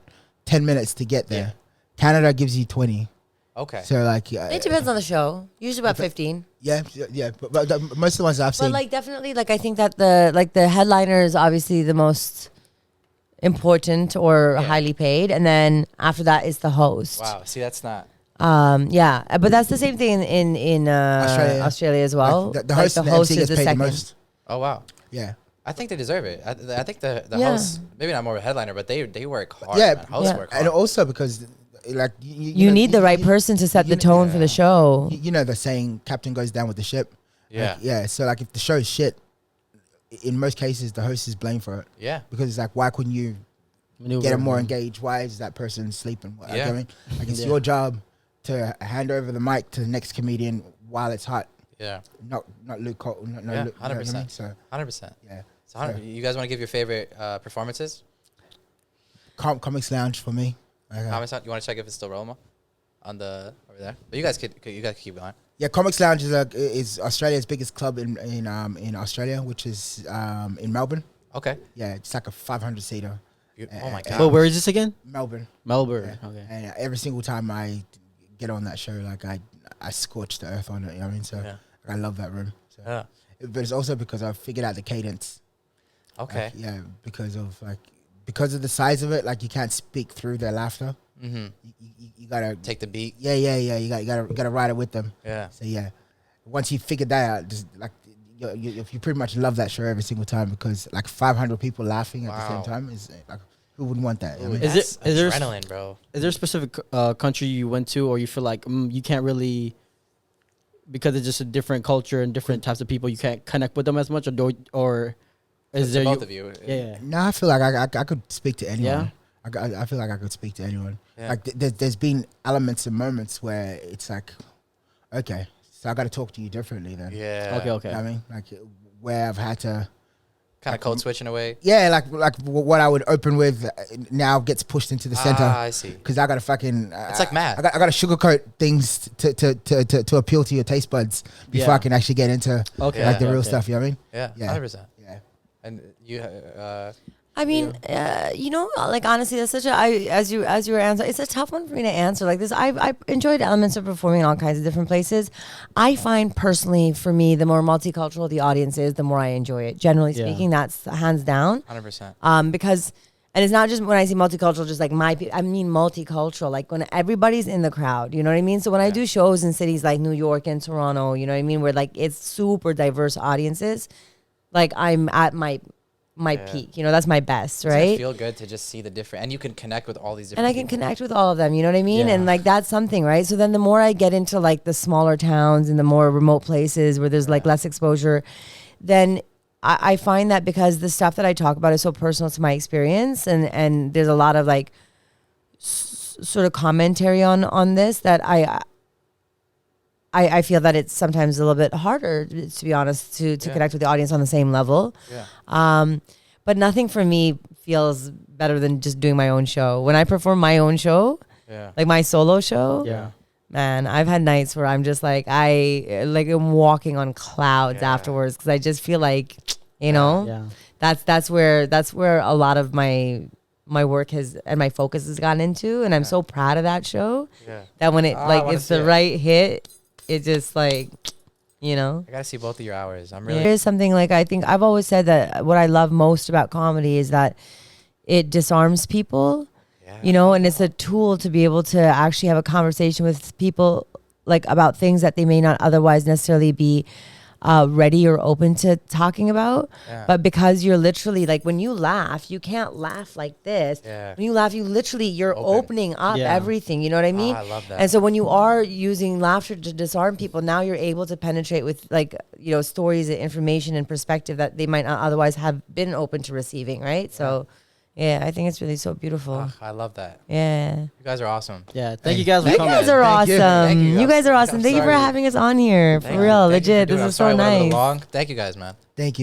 10 minutes to get there. Yeah. Canada gives you 20. Okay. So like It depends on the show. Usually about 15. yeah. But most of the ones I've seen. But like definitely, like I think that the headliner is obviously the most important or highly paid, and then after that is the host. Wow. See, that's not. Yeah, but that's the same thing in Australia as well. Like the host, and the MC gets paid the most. Oh wow. Yeah. I think they deserve it. I think the Yeah. hosts, maybe not more of a headliner, but they work hard. Yeah. Man. Hosts Yeah. work hard. And also because like You know, need the right person to set the tone for the show. You know the saying, "Captain goes down with the ship." Yeah. Like, yeah. So like if the show's shit, in most cases the host is blamed for it Yeah. because it's like, why couldn't you Maneuver. get them more engaged? Why is that person sleeping? You know Yeah. what I mean? Like it's Yeah. your job to hand over the mic to the next comedian while it's hot. Yeah. Not Luke Cole. No, Yeah, Luke, you know what I 100%. mean? So 100%. yeah. So, you guys want to give your favorite performances? Comics Lounge for me. Like, Comments on. You want to check if it's still Roma on the over there? But you guys could keep going. yeah, Comics Lounge is Australia's biggest club in Australia, which is in Melbourne. Okay. Yeah, it's like a 500 seater. Oh my god. But where is this again? Melbourne. Melbourne. Yeah. Okay. And every single time I get on that show, like I scorch the earth on it. You know what I mean? So Yeah. I love that room. So. Yeah. But it's also because I've figured out the cadence. Okay. Like, yeah, because of the size of it, like you can't speak through their laughter. Mm-hmm. You gotta Take the beat. Yeah. You gotta ride it with them. Yeah. So yeah, once you figure that out, just like you pretty much love that show every single time because like 500 people laughing at the same Wow. time is like, who wouldn't want that? You know what I Ooh, mean? Is that's it- is there- adrenaline, bro? Is there a specific country you went to, or you feel like you can't really, because it's just a different culture and different types of people, you can't connect with them as much, or Is To there both of you. Yeah. No, I feel like I could speak to anyone. Yeah? I feel like I could speak to anyone. Yeah. Like there's been elements and moments where it's like, okay, so I got to talk to you differently then. Yeah. Okay. Okay. You know what I mean, like where I've had to. Kind of code switch in a way. Yeah, like what I would open with now gets pushed into the center. Ah, I see. Because I gotta fucking. It's like math. I gotta sugarcoat things to appeal to your taste buds before Yeah. I can actually get into Okay. like the real okay. stuff. You know what I mean? Yeah, Yeah. 100%. Yeah. And you, I mean, you know, like honestly, that's such a as you were answering, it's a tough one for me to answer. Like this, I enjoyed elements of performing in all kinds of different places. I find personally, for me, the more multicultural the audience is, the more I enjoy it. Generally Yeah. speaking, that's hands down. 100%. Because, and it's not just when I say multicultural, just like I mean multicultural, like when everybody's in the crowd, you know what I mean? So when I do shows in cities like New York and Toronto, you know what I mean, where like it's super diverse audiences, like I'm at my peak, you know, that's my best, Doesn't it right? feel good to just see the different, and you can connect with all these different And I can people. connect with all of them, you know what I mean? Yeah. And like that's something, right? So then the more I get into like the smaller towns and the more remote places where there's like less exposure, then I find that because the stuff that I talk about is so personal to my experience, and there's a lot of like sort of commentary on this, that I feel that it's sometimes a little bit harder, to be honest, to connect with the audience on the same level. Yeah. But nothing for me feels better than just doing my own show. When I perform my own show, Yeah. like my solo show, Yeah. man, I've had nights where I'm just like, I'm walking on clouds Yeah. afterwards, because I just feel like, you know, Yeah. that's where a lot of my work has and my focus has gone into, and I'm so proud of that show Yeah. that when it I like wanna it's see the it. right hit, it just like, you know. I gotta see both of your hours. I'm really. There's something like, I think I've always said that what I love most about comedy is that it disarms people, Yeah. you know, and it's a tool to be able to actually have a conversation with people like about things that they may not otherwise necessarily be ready or open to talking about. Yeah. But because you're literally like, when you laugh, you can't laugh like this. Yeah. When you laugh, you're Open. opening up Yeah. everything. You know what I mean? I love that. And so when you are using laughter to disarm people, now you're able to penetrate with like, you know, stories and information and perspective that they might not otherwise have been open to receiving. Right. So yeah, I think it's really so beautiful. Ugh, I love that. Yeah. You guys are awesome. Yeah. Thank you guys for You coming. guys are Thank you. awesome. Thank you. You guys are I'm awesome. Thank you for sorry. having us on here. For Thank real. you. Thank you for Legit. doing This it. is so I'm sorry I went a little nice. long. Thank you guys, man. Thank you.